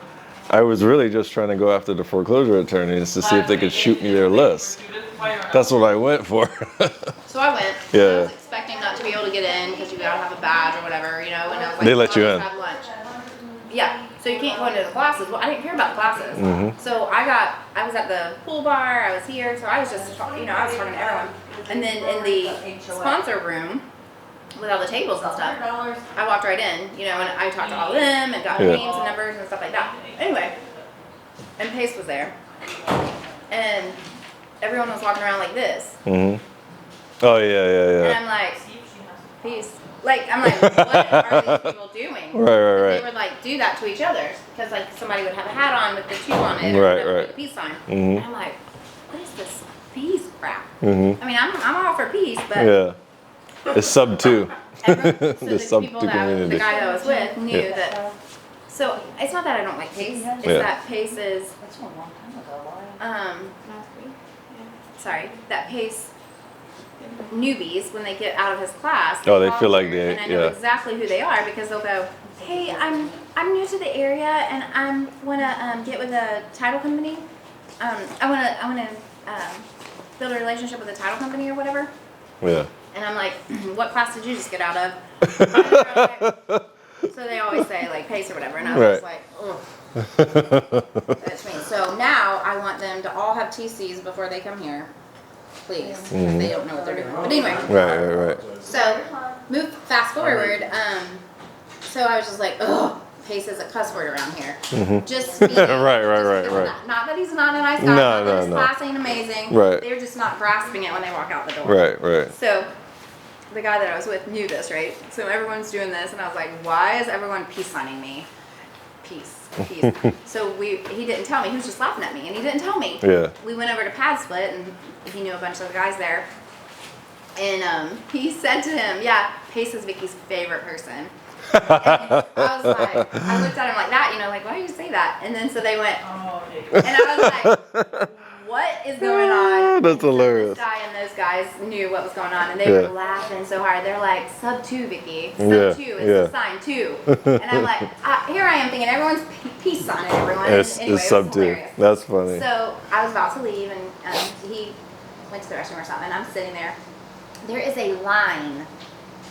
Speaker 2: I was really just trying to go after the foreclosure attorneys to see if they could shoot me their list. That's what I went for.
Speaker 5: So I went.
Speaker 2: Yeah.
Speaker 5: I was expecting not to be able to get in because you gotta have a badge or whatever, you know. And I was like,
Speaker 2: They let you
Speaker 5: "I'll
Speaker 2: in."
Speaker 5: just have lunch. Yeah. So you can't go into the classes. Well, I didn't care about the classes.
Speaker 2: Mm-hmm.
Speaker 5: So I was at the pool bar. I was here. So I was just, I was talking to everyone. And then in the sponsor room with all the tables and stuff, I walked right in, you know, and I talked to all of them and got
Speaker 2: Yeah.
Speaker 5: names and numbers and stuff like that. Anyway, and Pace was there, and everyone was walking around like this.
Speaker 2: Mm-hmm. Oh yeah.
Speaker 5: And I'm like, peace. Like, I'm like, what are these people doing?
Speaker 2: Right.
Speaker 5: They would like do that to each other because like somebody would have a hat on with the 2 on it,
Speaker 2: Right.
Speaker 5: with the peace sign.
Speaker 2: Mhm.
Speaker 5: And I'm like, what is this peace crap?
Speaker 2: Mm-hmm.
Speaker 5: I mean, I'm all for peace, but
Speaker 2: Yeah. It's sub 2.
Speaker 5: everyone, so
Speaker 2: The
Speaker 5: the
Speaker 2: sub
Speaker 5: people
Speaker 2: two
Speaker 5: the
Speaker 2: community.
Speaker 5: guy that I was with knew
Speaker 2: Yeah.
Speaker 5: that. So it's not that I don't like Pace. It's
Speaker 2: Yeah.
Speaker 5: that Pace is
Speaker 6: That's from a long time ago,
Speaker 5: that Pace newbies when they get out of his class.
Speaker 2: Oh, they
Speaker 5: call
Speaker 2: feel like
Speaker 5: here,
Speaker 2: they-
Speaker 5: and I know
Speaker 2: yeah.
Speaker 5: exactly who they are because they'll go, "Hey, I'm new to the area and I wanna get with a title company. I wanna build a relationship with a title company or whatever."
Speaker 2: Yeah.
Speaker 5: And I'm like, "What class did you just get out of?" So they always say like Pace or whatever, and I was just like, "Ugh." That's me. So now I want them to all have TCs before they come here, please. 'Cause they don't know what they're doing. But anyway,
Speaker 2: Right.
Speaker 5: so fast forward. So I was just like, ugh, Pace is a cuss word around here. Just being,
Speaker 2: Right.
Speaker 5: Not that he's not a nice guy.
Speaker 2: No,
Speaker 5: not that his
Speaker 2: no.
Speaker 5: class ain't amazing.
Speaker 2: Right.
Speaker 5: They're just not grasping it when they walk out the door.
Speaker 2: Right.
Speaker 5: So the guy that I was with knew this, right? So everyone's doing this, and I was like, why is everyone peace signing me? Peace. So he didn't tell me. He was just laughing at me, and he didn't tell me.
Speaker 2: Yeah.
Speaker 5: We went over to Pad Split, and he knew a bunch of the guys there. And he said to him, "Yeah, Pace is Vicky's favorite person." And I was like, I looked at him like that, you know, like, why do you say that? And then so they went, and I was like, what is going on?
Speaker 2: That's hilarious.
Speaker 5: This guy and those guys knew what was going on, and they
Speaker 2: Yeah.
Speaker 5: were laughing so hard. They're like, sub 2, Vicky. Sub
Speaker 2: Yeah,
Speaker 5: 2 is
Speaker 2: yeah.
Speaker 5: the sign 2. And I'm like, here I am thinking everyone's peace signing everyone.
Speaker 2: It's,
Speaker 5: Anyway,
Speaker 2: it's
Speaker 5: it
Speaker 2: sub
Speaker 5: was
Speaker 2: 2.
Speaker 5: hilarious.
Speaker 2: That's funny.
Speaker 5: So I was about to leave, and he went to the restroom or something, and I'm sitting there. There is a line.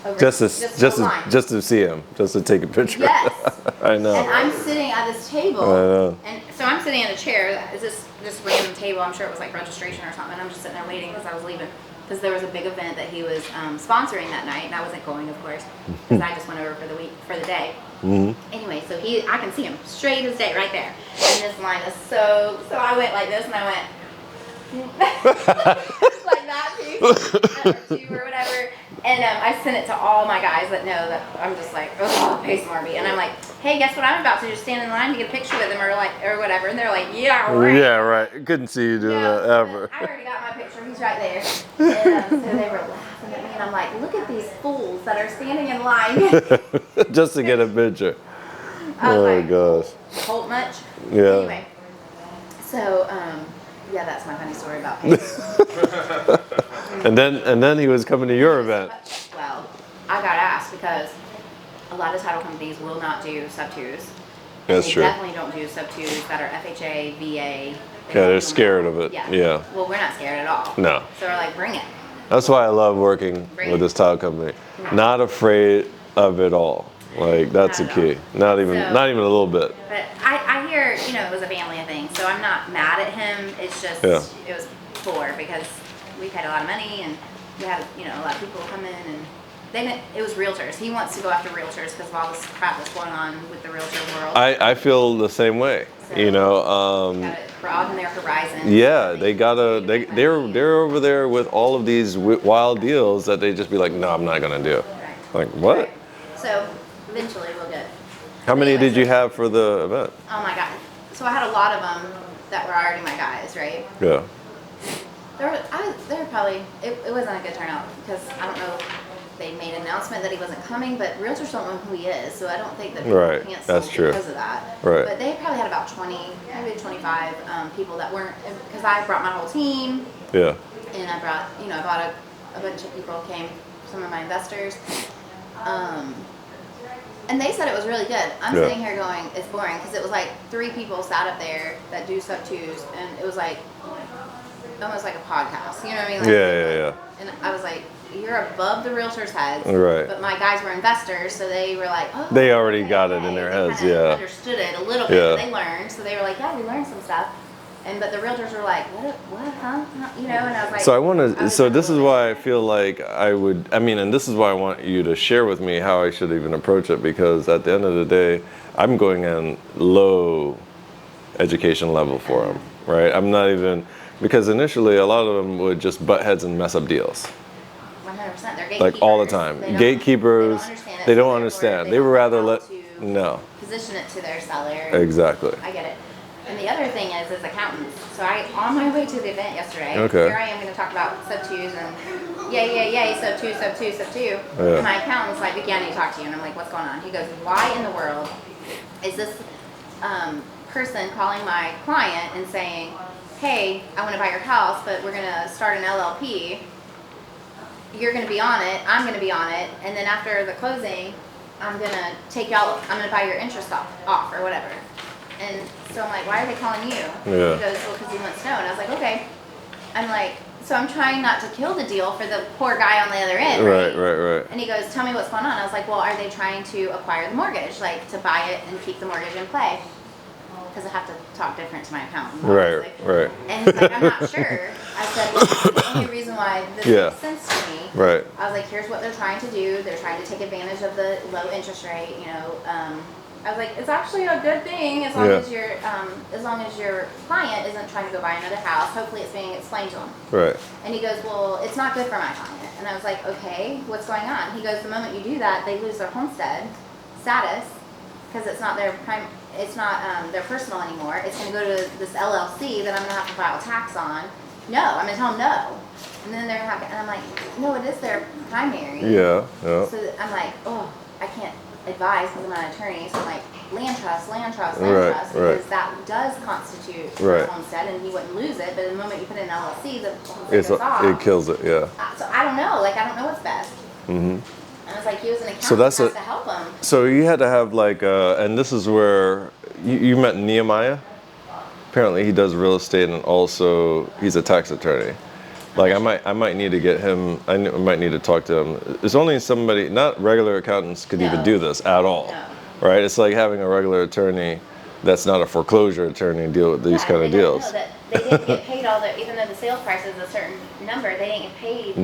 Speaker 5: Over,
Speaker 2: Just
Speaker 5: a line.
Speaker 2: to see him, just to take a picture.
Speaker 5: Yes.
Speaker 2: I know.
Speaker 5: And I'm sitting at this table,
Speaker 2: I know.
Speaker 5: and so I'm sitting at a chair. It's this random table. I'm sure it was like registration or something. I'm just sitting there waiting because I was leaving because there was a big event that he was sponsoring that night, and I wasn't going, of course, because I just went over for the day. Anyway, so I can see him straight as day right there, and this line is so I went like this, and I went like that. that piece, or 2 or whatever. And I sent it to all my guys that know that I'm just like, oh, Pace Marby. And I'm like, hey, guess what I'm about to do? Just stand in line to get a picture with them or whatever. And they're like, yeah, right.
Speaker 2: Yeah, right. Couldn't see you doing that ever.
Speaker 5: I already got my picture. He's right there. And so they were laughing at me. And I'm like, look at these fools that are standing in line.
Speaker 2: Just to get a picture.
Speaker 5: I was
Speaker 2: Oh
Speaker 5: like,
Speaker 2: gosh.
Speaker 5: Holt much?
Speaker 2: Yeah.
Speaker 5: Anyway. So, yeah, that's my funny story about Pace.
Speaker 2: And then he was coming to your event.
Speaker 5: Well, I got asked because a lot of title companies will not do sub-2s.
Speaker 2: That's
Speaker 5: they
Speaker 2: true.
Speaker 5: definitely don't do sub-2s that are FHA, VA.
Speaker 2: Yeah, they're scared of it. Yeah.
Speaker 5: Well, we're not scared at all.
Speaker 2: No.
Speaker 5: So we're like, bring it.
Speaker 2: That's why I love working with this title company. Not afraid of it all. Like that's the key. Not even a little bit.
Speaker 5: But I hear, it was a family thing, so I'm not mad at him. It's just it was poor because we paid a lot of money and we had a lot of people come in and it was realtors. He wants to go after realtors because of all this crap that's going on with the realtor world.
Speaker 2: I feel the same way.
Speaker 5: So, gotta broaden their horizon.
Speaker 2: Yeah, they're over there with all of these wild deals that they just be like, no, I'm not gonna do.
Speaker 5: Right.
Speaker 2: Like what?
Speaker 5: Right. So eventually we'll get.
Speaker 2: How many did you have for the event?
Speaker 5: Oh my God! So I had a lot of them that were already my guys, right?
Speaker 2: Yeah.
Speaker 5: There were probably it wasn't a good turnout because I don't know. They made an announcement that he wasn't coming, but realtors don't know who he is, so I don't think that people canceled
Speaker 2: That's true.
Speaker 5: because of that.
Speaker 2: Right.
Speaker 5: But they probably had about 20, maybe 25 people that weren't, because I brought my whole team.
Speaker 2: Yeah.
Speaker 5: And I brought, I brought a bunch of people came, some of my investors. And they said it was really good. I'm sitting here going, it's boring, because it was like 3 people sat up there that do sub-2s, and it was like, almost like a podcast, you know what I mean? Like,
Speaker 2: Yeah.
Speaker 5: And I was like, you're above the realtors' heads.
Speaker 2: Right.
Speaker 5: But my guys were investors, so they were like, oh.
Speaker 2: They already got it in their heads,
Speaker 5: They understood it a little bit.
Speaker 2: Yeah.
Speaker 5: They learned, so they were like, yeah, we learned some stuff. But the realtors were like, what, huh? And I was like.
Speaker 2: So this is why I feel like and this is why I want you to share with me how I should even approach it, because at the end of the day, I'm going in low education level for them, right? I'm not even, because initially a lot of them would just butt heads and mess up deals.
Speaker 5: 100%. They're gatekeepers.
Speaker 2: Like all the time. Gatekeepers, they don't understand. They would rather
Speaker 5: position it to their seller.
Speaker 2: Exactly.
Speaker 5: I get it. And the other thing is accountants. So on my way to the event yesterday, here I am going to talk about sub-2s and yay, sub-2.
Speaker 2: Yeah.
Speaker 5: And my accountant's like, Vicky, I need to talk to you. And I'm like, what's going on? He goes, why in the world is this person calling my client and saying, hey, I want to buy your house, but we're going to start an LLP. You're going to be on it. I'm going to be on it. And then after the closing, I'm going to buy your interest off or whatever. And so I'm like, why are they calling you?
Speaker 2: Yeah.
Speaker 5: He goes, well, because he wants to know. And I was like, okay. I'm like, so I'm trying not to kill the deal for the poor guy on the other end.
Speaker 2: Right.
Speaker 5: And he goes, tell me what's going on. I was like, well, are they trying to acquire the mortgage, like to buy it and keep the mortgage in play? Because I have to talk different to my accountant.
Speaker 2: Right.
Speaker 5: And he's like, I'm not sure. I said, well, the only reason why this makes sense to me.
Speaker 2: Right.
Speaker 5: I was like, here's what they're trying to do. They're trying to take advantage of the low interest rate. I was like, it's actually a good thing as long as your client isn't trying to go buy another house. Hopefully, it's being explained to them.
Speaker 2: Right.
Speaker 5: And he goes, well, it's not good for my client. And I was like, okay, what's going on? He goes, the moment you do that, they lose their homestead status because it's not their their personal anymore. It's going to go to this LLC that I'm going to have to file tax on. No, I'm going to tell them no. And then they're going to and I'm like, no, it is their primary.
Speaker 2: Yeah.
Speaker 5: So I'm like, oh, I can't advise because I'm not an attorney. So I'm like, land trust, because that does constitute a homestead and he wouldn't lose it. But the moment you put in an LLC, the homestead goes off.
Speaker 2: It kills it, yeah.
Speaker 5: So I don't know. I don't know what's best.
Speaker 2: Mm-hmm.
Speaker 5: I was like, he was an accountant,
Speaker 2: so that's
Speaker 5: has to help him.
Speaker 2: So you had to have and this is where you met Nehemiah. Apparently he does real estate and also he's a tax attorney. Like I might need to get him. I might need to talk to him. It's only somebody, not regular accountants could even do this at all, right? It's like having a regular attorney that's not a foreclosure attorney deal with these kind of deals.
Speaker 5: That they didn't get paid even though the sales price is a certain number, they didn't get paid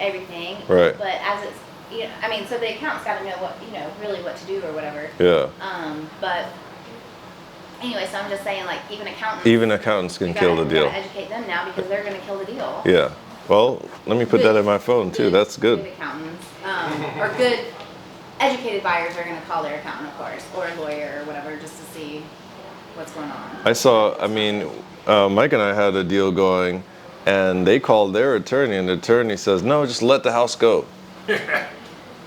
Speaker 5: everything.
Speaker 2: Right.
Speaker 5: But as it's, so the accountant's got to know what, really what to do or whatever.
Speaker 2: Yeah.
Speaker 5: But anyway, so I'm just saying, even accountants
Speaker 2: can kill the deal.
Speaker 5: We gotta educate them now because they're going to kill the deal.
Speaker 2: Yeah. Well, let me put that in my phone too. That's
Speaker 5: Good
Speaker 2: good.
Speaker 5: accountants, or good educated buyers are going to call their accountant, of course, or a lawyer or whatever, just to see what's going on.
Speaker 2: Mike and I had a deal going, and they called their attorney, and the attorney says, no, just let the house go.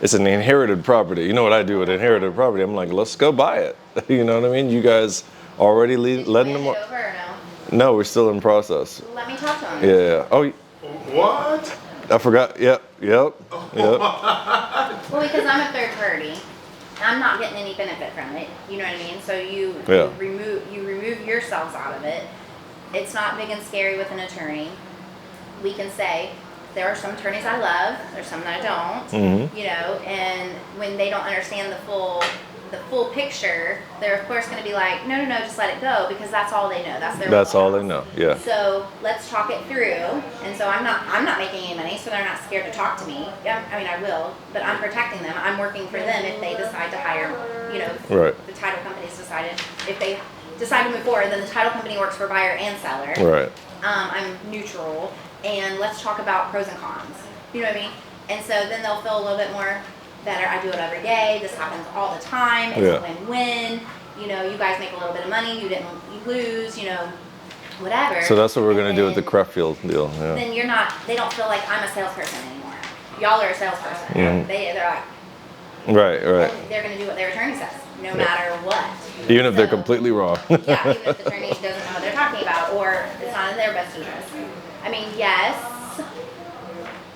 Speaker 2: It's an inherited property. You know what I do with inherited property? I'm like, let's go buy it. You know what I mean? You guys already
Speaker 5: Did you
Speaker 2: letting
Speaker 5: hand
Speaker 2: them.
Speaker 5: it over or no?
Speaker 2: No, we're still in process.
Speaker 5: Let me talk to him.
Speaker 2: Yeah. Oh,
Speaker 1: What?
Speaker 2: I forgot. Yep.
Speaker 5: Well, because I'm a third party, I'm not getting any benefit from it. You know what I mean? So you remove yourselves out of it. It's not big and scary with an attorney. We can say there are some attorneys I love, there's some that I don't.
Speaker 2: Mm-hmm.
Speaker 5: You know, and when they don't understand the full picture, they're of course going to be like, no, just let it go, because that's all they know.
Speaker 2: That's all they know. Yeah.
Speaker 5: So let's talk it through. And so I'm not making any money, so they're not scared to talk to me. Yeah, I mean I will, but I'm protecting them. I'm working for them if they decide to hire. You know,
Speaker 2: Right.
Speaker 5: the title company's decided if they decide to move forward, then the title company works for buyer and seller.
Speaker 2: Right.
Speaker 5: I'm neutral, and let's talk about pros and cons. You know what I mean? And so then they'll feel a little bit more better. I do it every day. This happens all the time. It's a win-win. You know, you guys make a little bit of money. You lose. You know, whatever.
Speaker 2: So that's what we're gonna do with the Creffield deal. Yeah.
Speaker 5: Then they don't feel like I'm a salesperson anymore. Y'all are a salesperson.
Speaker 2: Mhm.
Speaker 5: They're like,
Speaker 2: Right.
Speaker 5: they're going to do what their attorney says, no matter what.
Speaker 2: Even if they're completely wrong.
Speaker 5: Yeah, even if the attorney doesn't know what they're talking about, or it's not in their best interest. I mean, yes,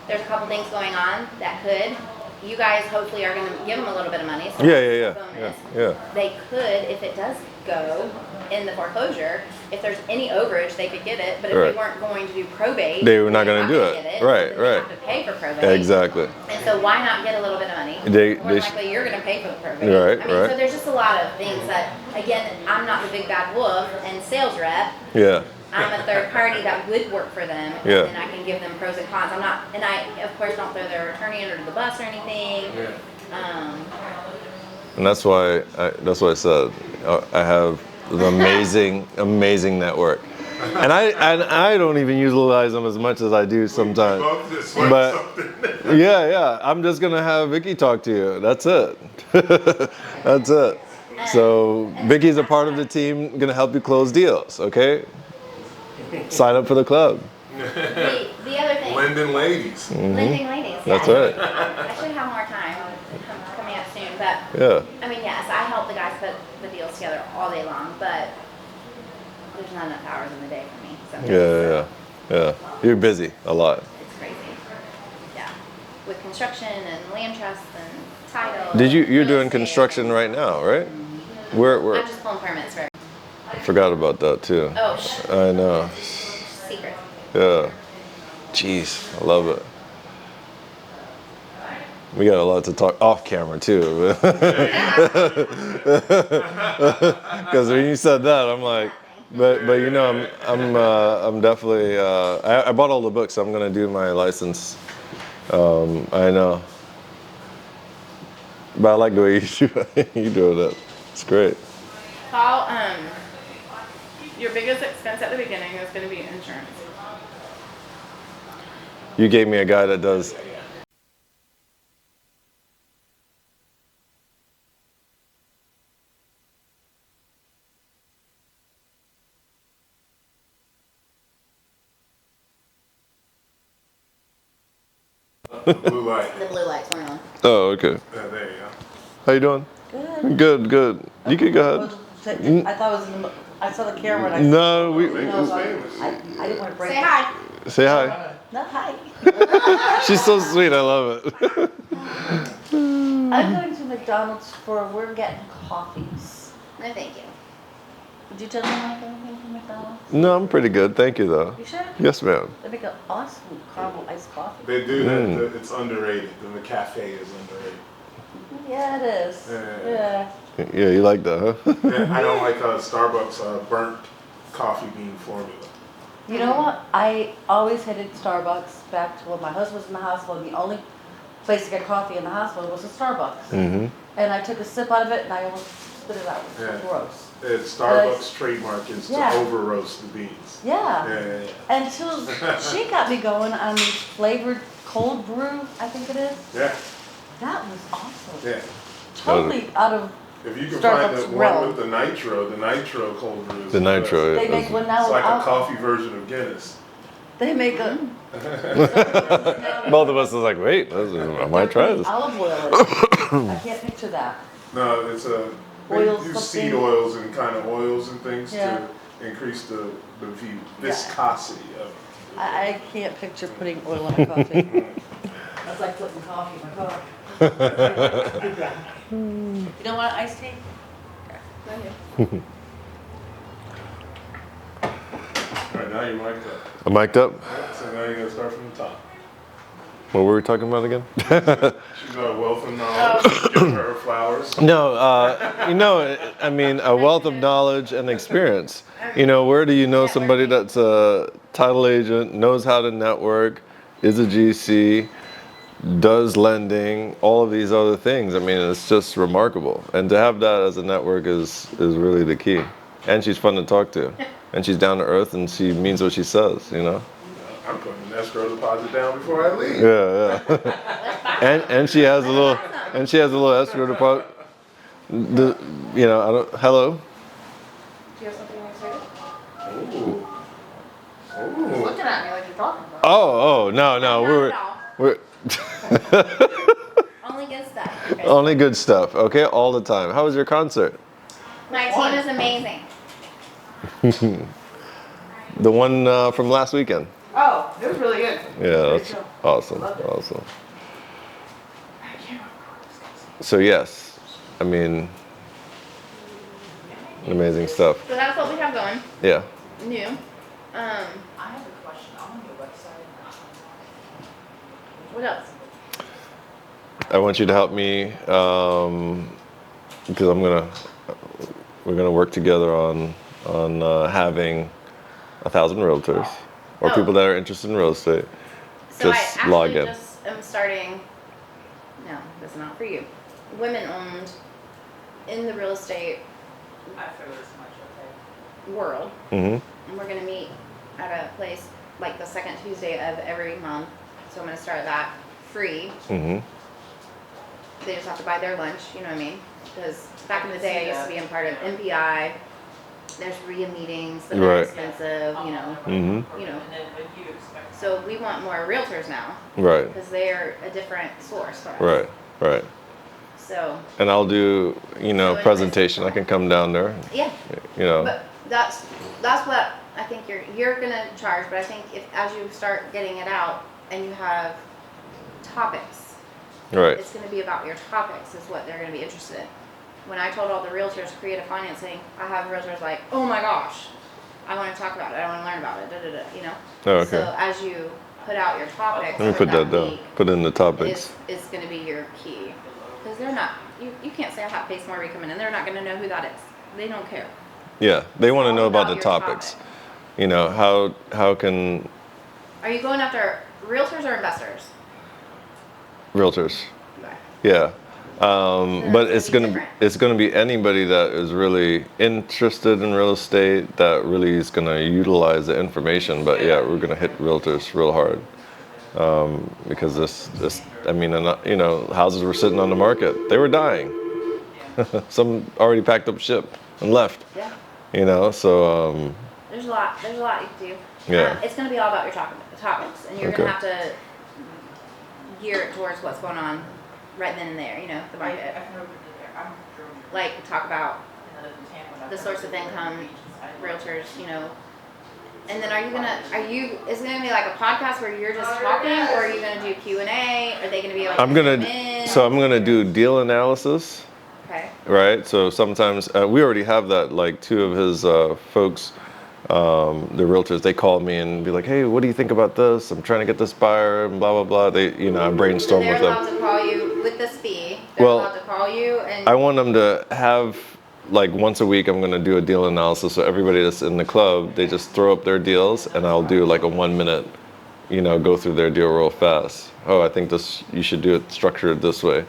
Speaker 5: there's a couple things going on that could. You guys hopefully are going to give them a little bit of money. So
Speaker 2: Yeah.
Speaker 5: bonus.
Speaker 2: Yeah.
Speaker 5: They could, if it does go in the foreclosure, if there's any overage, they could get it. But if
Speaker 2: Right.
Speaker 5: they weren't going to do probate,
Speaker 2: They were not
Speaker 5: they're
Speaker 2: gonna do
Speaker 5: gonna
Speaker 2: it.
Speaker 5: get
Speaker 2: Right,
Speaker 5: so then they
Speaker 2: right.
Speaker 5: have to pay for probate.
Speaker 2: Exactly.
Speaker 5: And so why not get a little bit of money? More likely you're going to pay for the probate.
Speaker 2: Right,
Speaker 5: I mean,
Speaker 2: right.
Speaker 5: so there's just a lot of things that, again, I'm not the big bad wolf and sales rep.
Speaker 2: Yeah.
Speaker 5: I'm a third party that would work for them,
Speaker 2: Yeah.
Speaker 5: and I can give them pros and cons. I'm not, and I of course don't throw their attorney under the bus or anything.
Speaker 2: And that's why I said I have an amazing network, and I don't even utilize them as much as I do sometimes.
Speaker 1: Both just like
Speaker 2: But
Speaker 1: something.
Speaker 2: yeah, I'm just gonna have Vicky talk to you. That's it. That's it. So Vicky's a part of the team, gonna help you close deals. Okay, sign up for the club.
Speaker 5: The other thing,
Speaker 1: Linden ladies.
Speaker 5: lending ladies.
Speaker 2: That's
Speaker 5: yeah.
Speaker 2: right.
Speaker 5: I should have more time coming up soon, but
Speaker 2: Yeah.
Speaker 5: I mean, yes, I help the guys put the deals together all day long, but there's not enough hours in the day for me. Sometimes,
Speaker 2: Yeah. You're busy a lot.
Speaker 5: It's crazy. Yeah, with construction and land trust and title.
Speaker 2: You're
Speaker 5: real
Speaker 2: doing
Speaker 5: estate.
Speaker 2: construction right now, right? Where?
Speaker 5: I'm just pulling permits for.
Speaker 2: I forgot about that too.
Speaker 5: Oh,
Speaker 2: I know.
Speaker 5: secret.
Speaker 2: Yeah. Jeez, I love it. We got a lot to talk off camera too. Because when you said that, I'm like, but you know, I'm definitely. I bought all the books. So I'm gonna do my license. I know. But I like the way you do it. It's great.
Speaker 6: Paul, your biggest expense at the beginning is going to be insurance.
Speaker 2: You gave me a guy that does.
Speaker 1: Blue light.
Speaker 5: The blue lights weren't on.
Speaker 2: Oh, okay.
Speaker 1: Yeah, there you go.
Speaker 2: How you doing? Good. You can go ahead.
Speaker 7: I thought it was in the, I saw the camera and I
Speaker 2: No, we.
Speaker 7: I didn't want to break
Speaker 5: Say
Speaker 7: it.
Speaker 5: hi.
Speaker 2: Say hi.
Speaker 7: No, hi.
Speaker 2: She's so sweet. I love it.
Speaker 7: I'm going to McDonald's we're getting coffees.
Speaker 5: No, thank you.
Speaker 7: Would you tell me I'm going to McDonald's?
Speaker 2: No, I'm pretty good. Thank you, though.
Speaker 7: You sure?
Speaker 2: Yes, ma'am.
Speaker 7: They make an awesome caramel iced coffee.
Speaker 1: They do that. It's underrated. The cafe is underrated.
Speaker 7: Yeah, it is.
Speaker 1: Yeah.
Speaker 2: Yeah, you like that, huh?
Speaker 1: Yeah, I don't like Starbucks burnt coffee bean formula.
Speaker 7: You know what? I always hated Starbucks back to when my husband was in the hospital, and the only place to get coffee in the hospital was a Starbucks.
Speaker 2: Mm-hmm.
Speaker 7: And I took a sip out of it and I almost spit it out. It was
Speaker 1: Yeah.
Speaker 7: gross.
Speaker 1: Starbucks trademark is
Speaker 7: Yeah.
Speaker 1: to over roast the beans.
Speaker 7: Yeah.
Speaker 1: Yeah.
Speaker 7: Until she got me going on these flavored cold brew, I think it is.
Speaker 1: Yeah.
Speaker 7: That was awesome.
Speaker 1: Yeah.
Speaker 7: Totally out of
Speaker 1: If you can
Speaker 7: Starbucks
Speaker 1: find the one
Speaker 7: realm.
Speaker 1: with the nitro cold brew. is
Speaker 2: The
Speaker 1: best.
Speaker 2: nitro.
Speaker 7: They make one now
Speaker 1: It's like a
Speaker 7: without.
Speaker 1: coffee version of Guinness.
Speaker 7: They make a.
Speaker 2: Both of us was like, wait, I might try this.
Speaker 7: Olive oil. in it. I can't picture that.
Speaker 1: No, it's they
Speaker 7: Oil
Speaker 1: use seed
Speaker 7: something.
Speaker 1: oils and kind of oils and things
Speaker 7: Yeah.
Speaker 1: to increase the viscosity of it.
Speaker 7: I can't picture putting oil in my coffee. That's like putting coffee in my coffee. You don't want iced tea?
Speaker 1: All right, now you're mic'd up.
Speaker 2: I'm mic'd up.
Speaker 1: So now you're gonna start from the top.
Speaker 2: What were we talking about again?
Speaker 1: She's got a wealth of knowledge. Give her flowers.
Speaker 2: No, I mean, a wealth of knowledge and experience. Where do you know somebody that's a title agent, knows how to network, is a GC, does lending, all of these other things? I mean, it's just remarkable. And to have that as a network is really the key. And she's fun to talk to. And she's down to earth and she means what she says,
Speaker 1: I'm putting an escrow deposit down before I leave.
Speaker 2: Yeah. and she has a little escrow deposit. Hello.
Speaker 5: Do you have something you want to say?
Speaker 1: Ooh. Ooh.
Speaker 5: Looking at me like you're talking about.
Speaker 2: Oh, no,
Speaker 5: Not at all.
Speaker 2: we're
Speaker 5: Only good stuff. Okay.
Speaker 2: only good stuff. Okay, all the time. How was your concert?
Speaker 5: My team is amazing.
Speaker 2: The one from last weekend.
Speaker 6: Oh, it was really good.
Speaker 2: Yeah, that's awesome. Awesome. So yes, I mean, amazing stuff.
Speaker 5: So that's what we have going.
Speaker 2: Yeah.
Speaker 5: New.
Speaker 6: I have a question on your website.
Speaker 5: What else?
Speaker 2: I want you to help me because we're gonna work together on having 1,000 realtors or
Speaker 5: Oh.
Speaker 2: people that are interested in real estate.
Speaker 5: So
Speaker 2: Just
Speaker 5: I
Speaker 2: log
Speaker 5: actually
Speaker 2: in.
Speaker 5: just am starting. No, that's not for you. Women owned in the real estate
Speaker 6: I figured as much,
Speaker 5: world,
Speaker 2: Mm-hmm.
Speaker 5: and we're gonna meet at a place like the second Tuesday of every month. So I'm gonna start that free.
Speaker 2: Mm-hmm.
Speaker 5: They just have to buy their lunch, you know what I mean? Because back in the day, I used to be a part of MPI. There's RIA meetings that are
Speaker 2: Right.
Speaker 5: expensive, you know.
Speaker 2: Mm-hmm.
Speaker 5: You know.
Speaker 6: And then what you expect.
Speaker 5: So we want more realtors now
Speaker 2: Right.
Speaker 5: because they're a different source for us.
Speaker 2: Right.
Speaker 5: So
Speaker 2: And I'll do,
Speaker 5: anyways.
Speaker 2: presentation. I can come down there,
Speaker 5: yeah,
Speaker 2: you
Speaker 5: but that's what I think you're gonna charge. But I think if as you start getting it out and you have topics,
Speaker 2: Right.
Speaker 5: it's gonna be about your topics is what they're gonna be interested in. When I told all the realtors creative financing, I have realtors like, oh my gosh, I want to talk about it. I want to learn about it. You know.
Speaker 2: Oh, okay.
Speaker 5: So as you put out your topics,
Speaker 2: Let me
Speaker 5: for
Speaker 2: put that down.
Speaker 5: week,
Speaker 2: Put in the topics.
Speaker 5: is going to be your key. Because they're not, you can't say I have Pace Marby come in and they're not going to know who that is. They don't care.
Speaker 2: Yeah, they want to
Speaker 5: all
Speaker 2: know about
Speaker 5: about
Speaker 2: the
Speaker 5: your
Speaker 2: topics.
Speaker 5: topic.
Speaker 2: How can
Speaker 5: Are you going after realtors or investors?
Speaker 2: realtors?
Speaker 5: Okay.
Speaker 2: Yeah.
Speaker 5: Then
Speaker 2: But
Speaker 5: it's gonna be different.
Speaker 2: it's going to be anybody that is really interested in real estate that really is going to utilize the information. But yeah, we're going to hit realtors real hard because houses were sitting on the market. They were dying. Some already packed up ship and left.
Speaker 5: Yeah.
Speaker 2: So
Speaker 5: There's a lot you can do.
Speaker 2: Yeah.
Speaker 5: It's going to be all about your topics, and you're
Speaker 2: Okay.
Speaker 5: going to have to gear it towards what's going on right then and there. You know, the
Speaker 6: I
Speaker 5: market.
Speaker 6: can over there. I'm from
Speaker 5: Like talk about
Speaker 6: another town.
Speaker 5: the source of income, realtors, you know. And then is it gonna be like a podcast where you're just talking, or are you gonna do Q&A? Are they gonna be able to
Speaker 2: I'm
Speaker 5: come
Speaker 2: going
Speaker 5: in?
Speaker 2: I'm going to do deal analysis.
Speaker 5: Okay.
Speaker 2: Right. So sometimes we already have that. Like two of his folks, the realtors, they call me and be like, "Hey, what do you think about this? I'm trying to get this buyer and blah blah blah." They, I
Speaker 5: So
Speaker 2: brainstorm
Speaker 5: they're
Speaker 2: with
Speaker 5: allowed
Speaker 2: them.
Speaker 5: to call you with this fee. They're
Speaker 2: Well,
Speaker 5: allowed to call you and
Speaker 2: I want them to have like once a week. I'm going to do a deal analysis. So everybody that's in the club, they just throw up their deals, and I'll do like a 1 minute, go through their deal real fast. Oh, I think you should do it structured this way.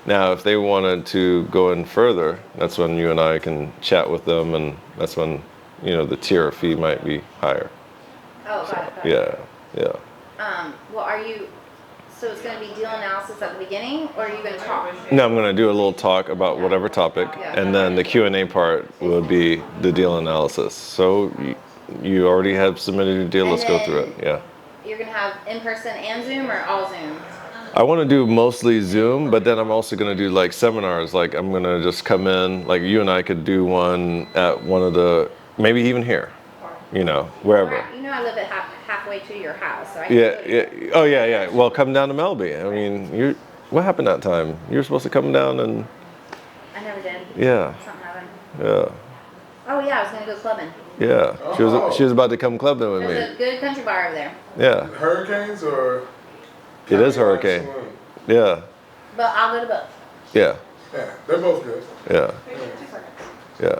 Speaker 2: Now, if they wanted to go in further, that's when you and I can chat with them, and that's when, the tier fee might be higher.
Speaker 5: Oh, got it.
Speaker 2: Yeah.
Speaker 5: Well, so it's going to be deal analysis at the beginning, or are you going to talk?
Speaker 2: No, I'm going to do a little talk about whatever topic, and then the Q&A part will be the deal analysis. So you already have submitted your deal. Let's go through it. Yeah.
Speaker 5: You're going to have in-person and Zoom, or all Zoom?
Speaker 2: I want to do mostly Zoom, but then I'm also going to do like seminars. Like I'm going to just come in, like you and I could do one at one of the, maybe even here, wherever.
Speaker 5: I live at halfway to your house, so I
Speaker 2: Yeah. Oh, yeah. Well, come down to Melby. I mean, what happened that time? You were supposed to come down and.
Speaker 5: I never did.
Speaker 2: Yeah.
Speaker 5: Something happened.
Speaker 2: Yeah.
Speaker 5: Oh yeah, I was gonna go clubbing.
Speaker 2: Yeah. She was about to come clubbing with
Speaker 5: There's
Speaker 2: me.
Speaker 5: a good country bar over there.
Speaker 2: Yeah.
Speaker 1: Hurricanes or?
Speaker 2: It is Hurricane. Yeah.
Speaker 5: But I'll go to both.
Speaker 2: Yeah.
Speaker 1: Yeah, they're both good.
Speaker 2: Yeah.
Speaker 3: 2 seconds.
Speaker 2: Yeah.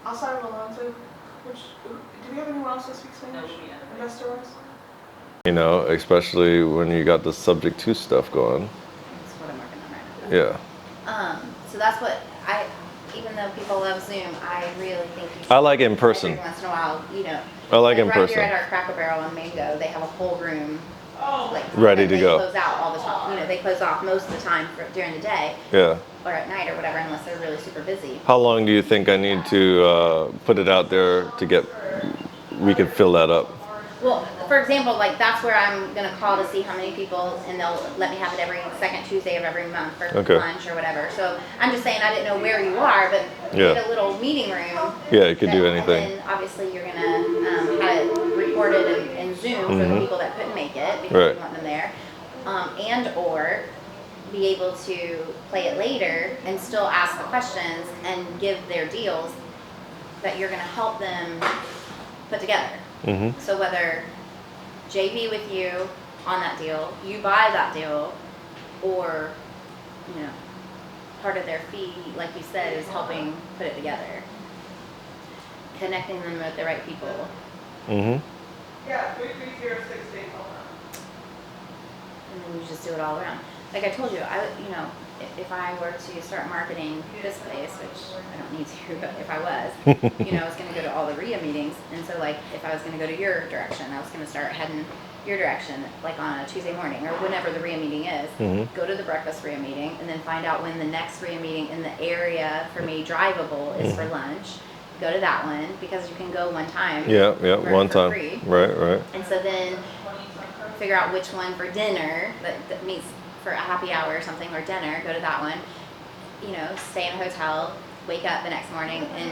Speaker 3: Outside of Alonzo, do we have anyone else that speaks English? Investor-wise?
Speaker 2: Especially when you got the subject to stuff going.
Speaker 5: That's what I'm working on right now.
Speaker 2: Yeah.
Speaker 5: So that's what even though people love Zoom, I really think you should.
Speaker 2: I like in person.
Speaker 5: Every once in a while,
Speaker 2: I like in
Speaker 5: right
Speaker 2: person.
Speaker 5: here at our Cracker Barrel in Mango, they have a whole room like
Speaker 2: Ready
Speaker 5: that
Speaker 2: to
Speaker 5: they
Speaker 2: go.
Speaker 5: close out all the time. They close off most of the time during the day
Speaker 2: Yeah.
Speaker 5: or at night or whatever, unless they're really super busy.
Speaker 2: How long do you think I need to put it out there to we could fill that up?
Speaker 5: Well, for example, like that's where I'm gonna call to see how many people, and they'll let me have it every second Tuesday of every month for lunch or whatever. So I'm just saying, I didn't know where you are, but get a little meeting room.
Speaker 2: Yeah, you could do anything.
Speaker 5: And then obviously you're gonna have it recorded in Zoom for the people that couldn't make it because you want them there, and or be able to play it later and still ask the questions and give their deals that you're gonna help them put together.
Speaker 2: Mm-hmm.
Speaker 5: So whether JV with you on that deal, you buy that deal, or part of their fee, like you said, is helping put it together, connecting them with the right people.
Speaker 2: Mm-hmm.
Speaker 3: Yeah, 33068.
Speaker 5: And then you just do it all around. Like I told you, if I were to start marketing this place, which I don't need to, but if I was, I was going to go to all the RIA meetings. And so like, if I was going to go to your direction, I was going to start heading your direction, like on a Tuesday morning or whenever the RIA meeting is, go to the breakfast RIA meeting and then find out when the next RIA meeting in the area for me drivable is for lunch. Go to that one because you can go one time.
Speaker 2: Yeah, one
Speaker 5: for
Speaker 2: time.
Speaker 5: Free.
Speaker 2: Right.
Speaker 5: And so then figure out which one for dinner that meets for a happy hour or something, or dinner, go to that one, stay in a hotel, wake up the next morning and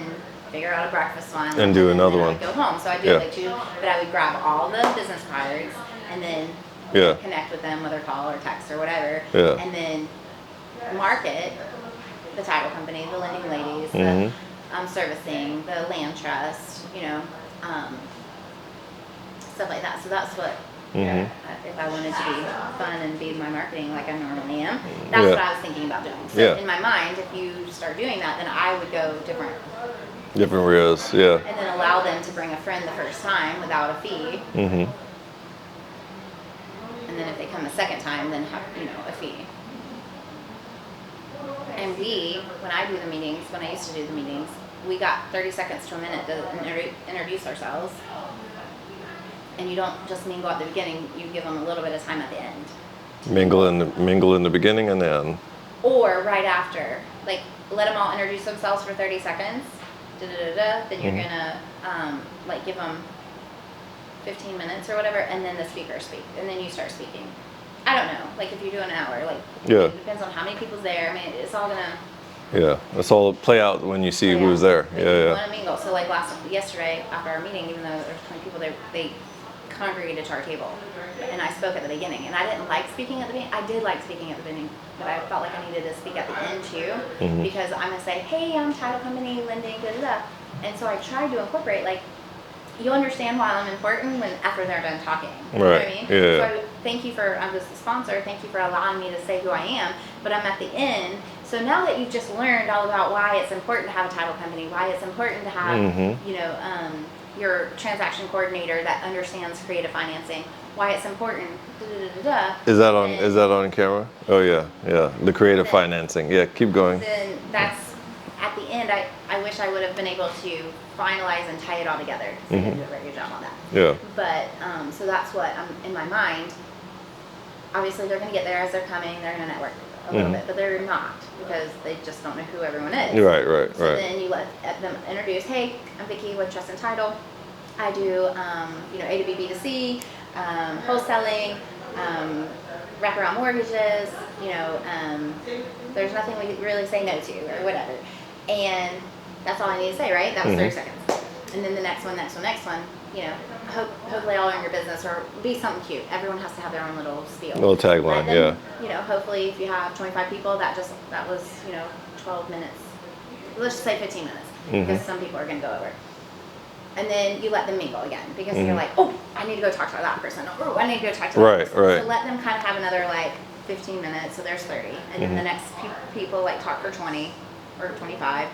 Speaker 5: figure out a breakfast one.
Speaker 2: And do another one.
Speaker 5: I'd go home. So I do like two, but I would grab all the business cards and then connect with them, whether call or text or whatever.
Speaker 2: Yeah.
Speaker 5: And then market the title company, the lending ladies, the servicing, the land trust, stuff like that. So that's what, if I wanted to be fun and be my marketing like I normally am, that's what I was thinking about doing. So in my mind, if you start doing that, then I would go different
Speaker 2: RIAs, yeah.
Speaker 5: and then allow them to bring a friend the first time without a fee.
Speaker 2: Mm-hmm.
Speaker 5: And then if they come the second time, then have, a fee. And when I do the meetings, when I used to do the meetings, we got 30 seconds to a minute to introduce ourselves. And you don't just mingle at the beginning, you give them a little bit of time at the end.
Speaker 2: Mingle in the beginning and the end.
Speaker 5: Or right after. Like, let them all introduce themselves for 30 seconds. Then you're gonna, give them 15 minutes or whatever, and then the speaker speak. And then you start speaking. I don't know, like if you do an hour, it depends on how many people's there. I mean, it's all gonna...
Speaker 2: Yeah, it's all play out when you see who's there.
Speaker 5: You want to mingle. So like yesterday after our meeting, even though there's 20 people there, they congregated to our table, and I spoke at the beginning. And I didn't like speaking at the beginning. I did like speaking at the beginning, but I felt like I needed to speak at the end too, because I'm gonna say, hey, I'm title company lending, and so I tried to incorporate you'll understand why I'm important after they're done talking. You know what I mean?
Speaker 2: Yeah.
Speaker 5: So I'm just the sponsor. Thank you for allowing me to say who I am. But I'm at the end. So now that you've just learned all about why it's important to have a title company, why it's important to have, your transaction coordinator that understands creative financing, why it's important,
Speaker 2: Is that on camera? Oh yeah, yeah. The creative financing. Yeah, keep going.
Speaker 5: then that's, at the end, I wish I would have been able to finalize and tie it all together. So I didn't do a very good job on that.
Speaker 2: Yeah.
Speaker 5: But, so that's what, in my mind, obviously they're gonna get there as they're coming, they're gonna network a little bit, but they're not, because they just don't know who everyone is.
Speaker 2: Right.
Speaker 5: So then you let them introduce, hey, I'm Vicki with Trust and Title. I do, A to B, B to C, wholesaling, wraparound mortgages, there's nothing we really say no to or whatever. And that's all I need to say, right? That was 30 seconds. And then the next one, hopefully I'll learn your business or be something cute. Everyone has to have their own little spiel.
Speaker 2: Little tagline,
Speaker 5: then, hopefully if you have 25 people, that was, 12 minutes. Let's just say 15 minutes, because some people are going to go over. And then you let them mingle again, because you're like, oh, I need to go talk to that person. Oh, I need to go talk to that person.
Speaker 2: Right.
Speaker 5: So let them kind of have another 15 minutes, so there's 30. And then the next people talk for 20 or 25,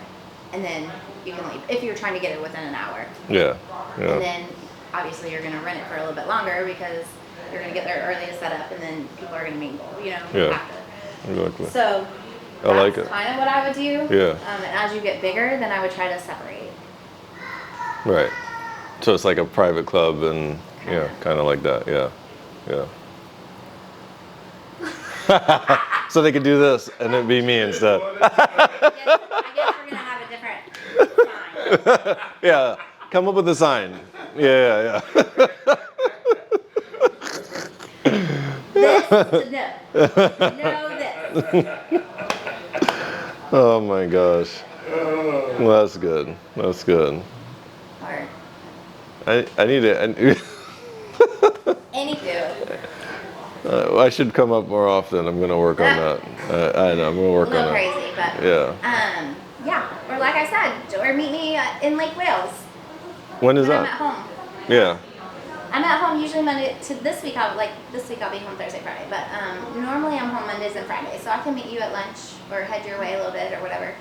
Speaker 5: and then you can leave if you're trying to get it within an hour.
Speaker 2: Yeah.
Speaker 5: And then obviously you're going to rent it for a little bit longer, because you're going to get there early to set up, and then people are going to mingle, after.
Speaker 2: Exactly.
Speaker 5: So
Speaker 2: I like
Speaker 5: that's
Speaker 2: it.
Speaker 5: kind of what I would do.
Speaker 2: Yeah.
Speaker 5: And as you get bigger, then I would try to separate.
Speaker 2: Right. So it's like a private club, and kind of like that. Yeah. So they could do this, and it'd be me instead.
Speaker 5: I guess we're gonna have a different sign.
Speaker 2: Yeah. Come up with a sign. Yeah.
Speaker 5: This to no. No this.
Speaker 2: Oh my gosh. Well, that's good.
Speaker 5: Or
Speaker 2: I need to.
Speaker 5: anywho.
Speaker 2: I should come up more often. I'm gonna work on that. I know. I'm gonna work
Speaker 5: A little
Speaker 2: on that.
Speaker 5: crazy, but yeah. Or like I said, or meet me in Lake Wales
Speaker 2: When is
Speaker 5: when I'm
Speaker 2: that?
Speaker 5: at home.
Speaker 2: Yeah.
Speaker 5: I'm at home usually Monday to this week. I'll be home Thursday, Friday. But normally I'm home Mondays and Fridays, so I can meet you at lunch or head your way a little bit or whatever.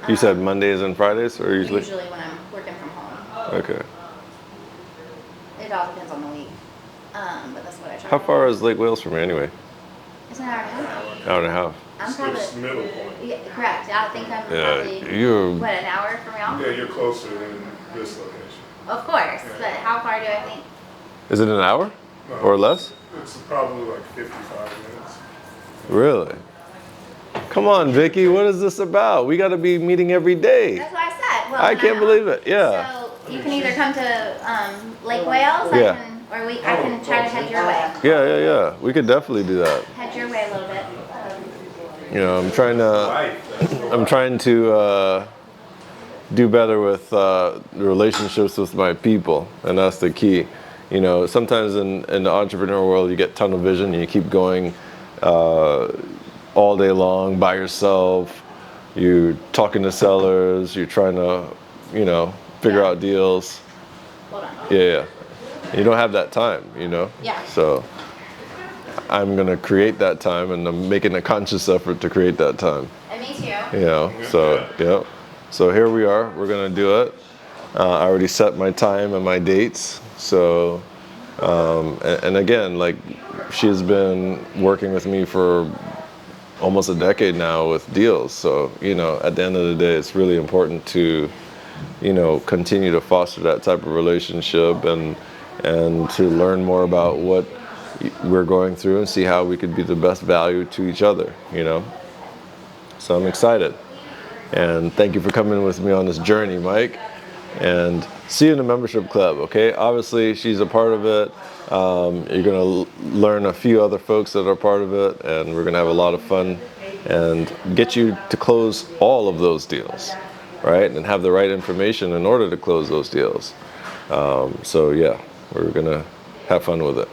Speaker 2: You said Mondays and Fridays, or usually?
Speaker 5: Usually when I'm working from home.
Speaker 2: Okay.
Speaker 5: It all depends on the week. But that's what I try.
Speaker 2: How
Speaker 5: to do.
Speaker 2: far is Lake Wales from here anyway?
Speaker 5: It's an hour and a half.
Speaker 2: Hour and a half.
Speaker 5: I'm
Speaker 1: It's
Speaker 5: probably
Speaker 1: middle point.
Speaker 5: yeah, correct. I think I'm
Speaker 2: Yeah,
Speaker 5: probably
Speaker 2: you're.
Speaker 5: what, an hour from y'all?
Speaker 1: Yeah, you're closer than this location.
Speaker 5: Of course, but how far do I think?
Speaker 2: Is it an hour
Speaker 1: No,
Speaker 2: or less?
Speaker 1: It's probably 55 minutes.
Speaker 2: Really? Come on, Vicky. What is this about? We got to be meeting every day.
Speaker 5: That's what I said. Well,
Speaker 2: I
Speaker 5: when
Speaker 2: can't
Speaker 5: I'm
Speaker 2: believe
Speaker 5: home.
Speaker 2: it. Yeah.
Speaker 5: So you can either come to Lake Wales,
Speaker 2: Yeah.
Speaker 5: I can try to head your way.
Speaker 2: Yeah. We could definitely do that.
Speaker 5: Head your way a little bit.
Speaker 2: I'm trying to do better with relationships with my people, and that's the key. Sometimes in the entrepreneur world, you get tunnel vision and you keep going all day long by yourself. You're talking to sellers. You're trying to, figure out deals.
Speaker 5: Hold on.
Speaker 2: Yeah. You don't have that time,
Speaker 5: Yeah.
Speaker 2: So I'm going to create that time, and I'm making a conscious effort to create that time.
Speaker 5: And me too.
Speaker 2: So here we are. We're going to do it. I already set my time and my dates. So, and again, she's been working with me for almost a decade now with deals. So, at the end of the day, it's really important to, continue to foster that type of relationship and to learn more about what we're going through and see how we could be the best value to each other, So I'm excited. And thank you for coming with me on this journey, Mike. And see you in the membership club, okay? Obviously, she's a part of it. You're going to learn a few other folks that are part of it, and we're going to have a lot of fun and get you to close all of those deals, right? And have the right information in order to close those deals. We're going to have fun with it.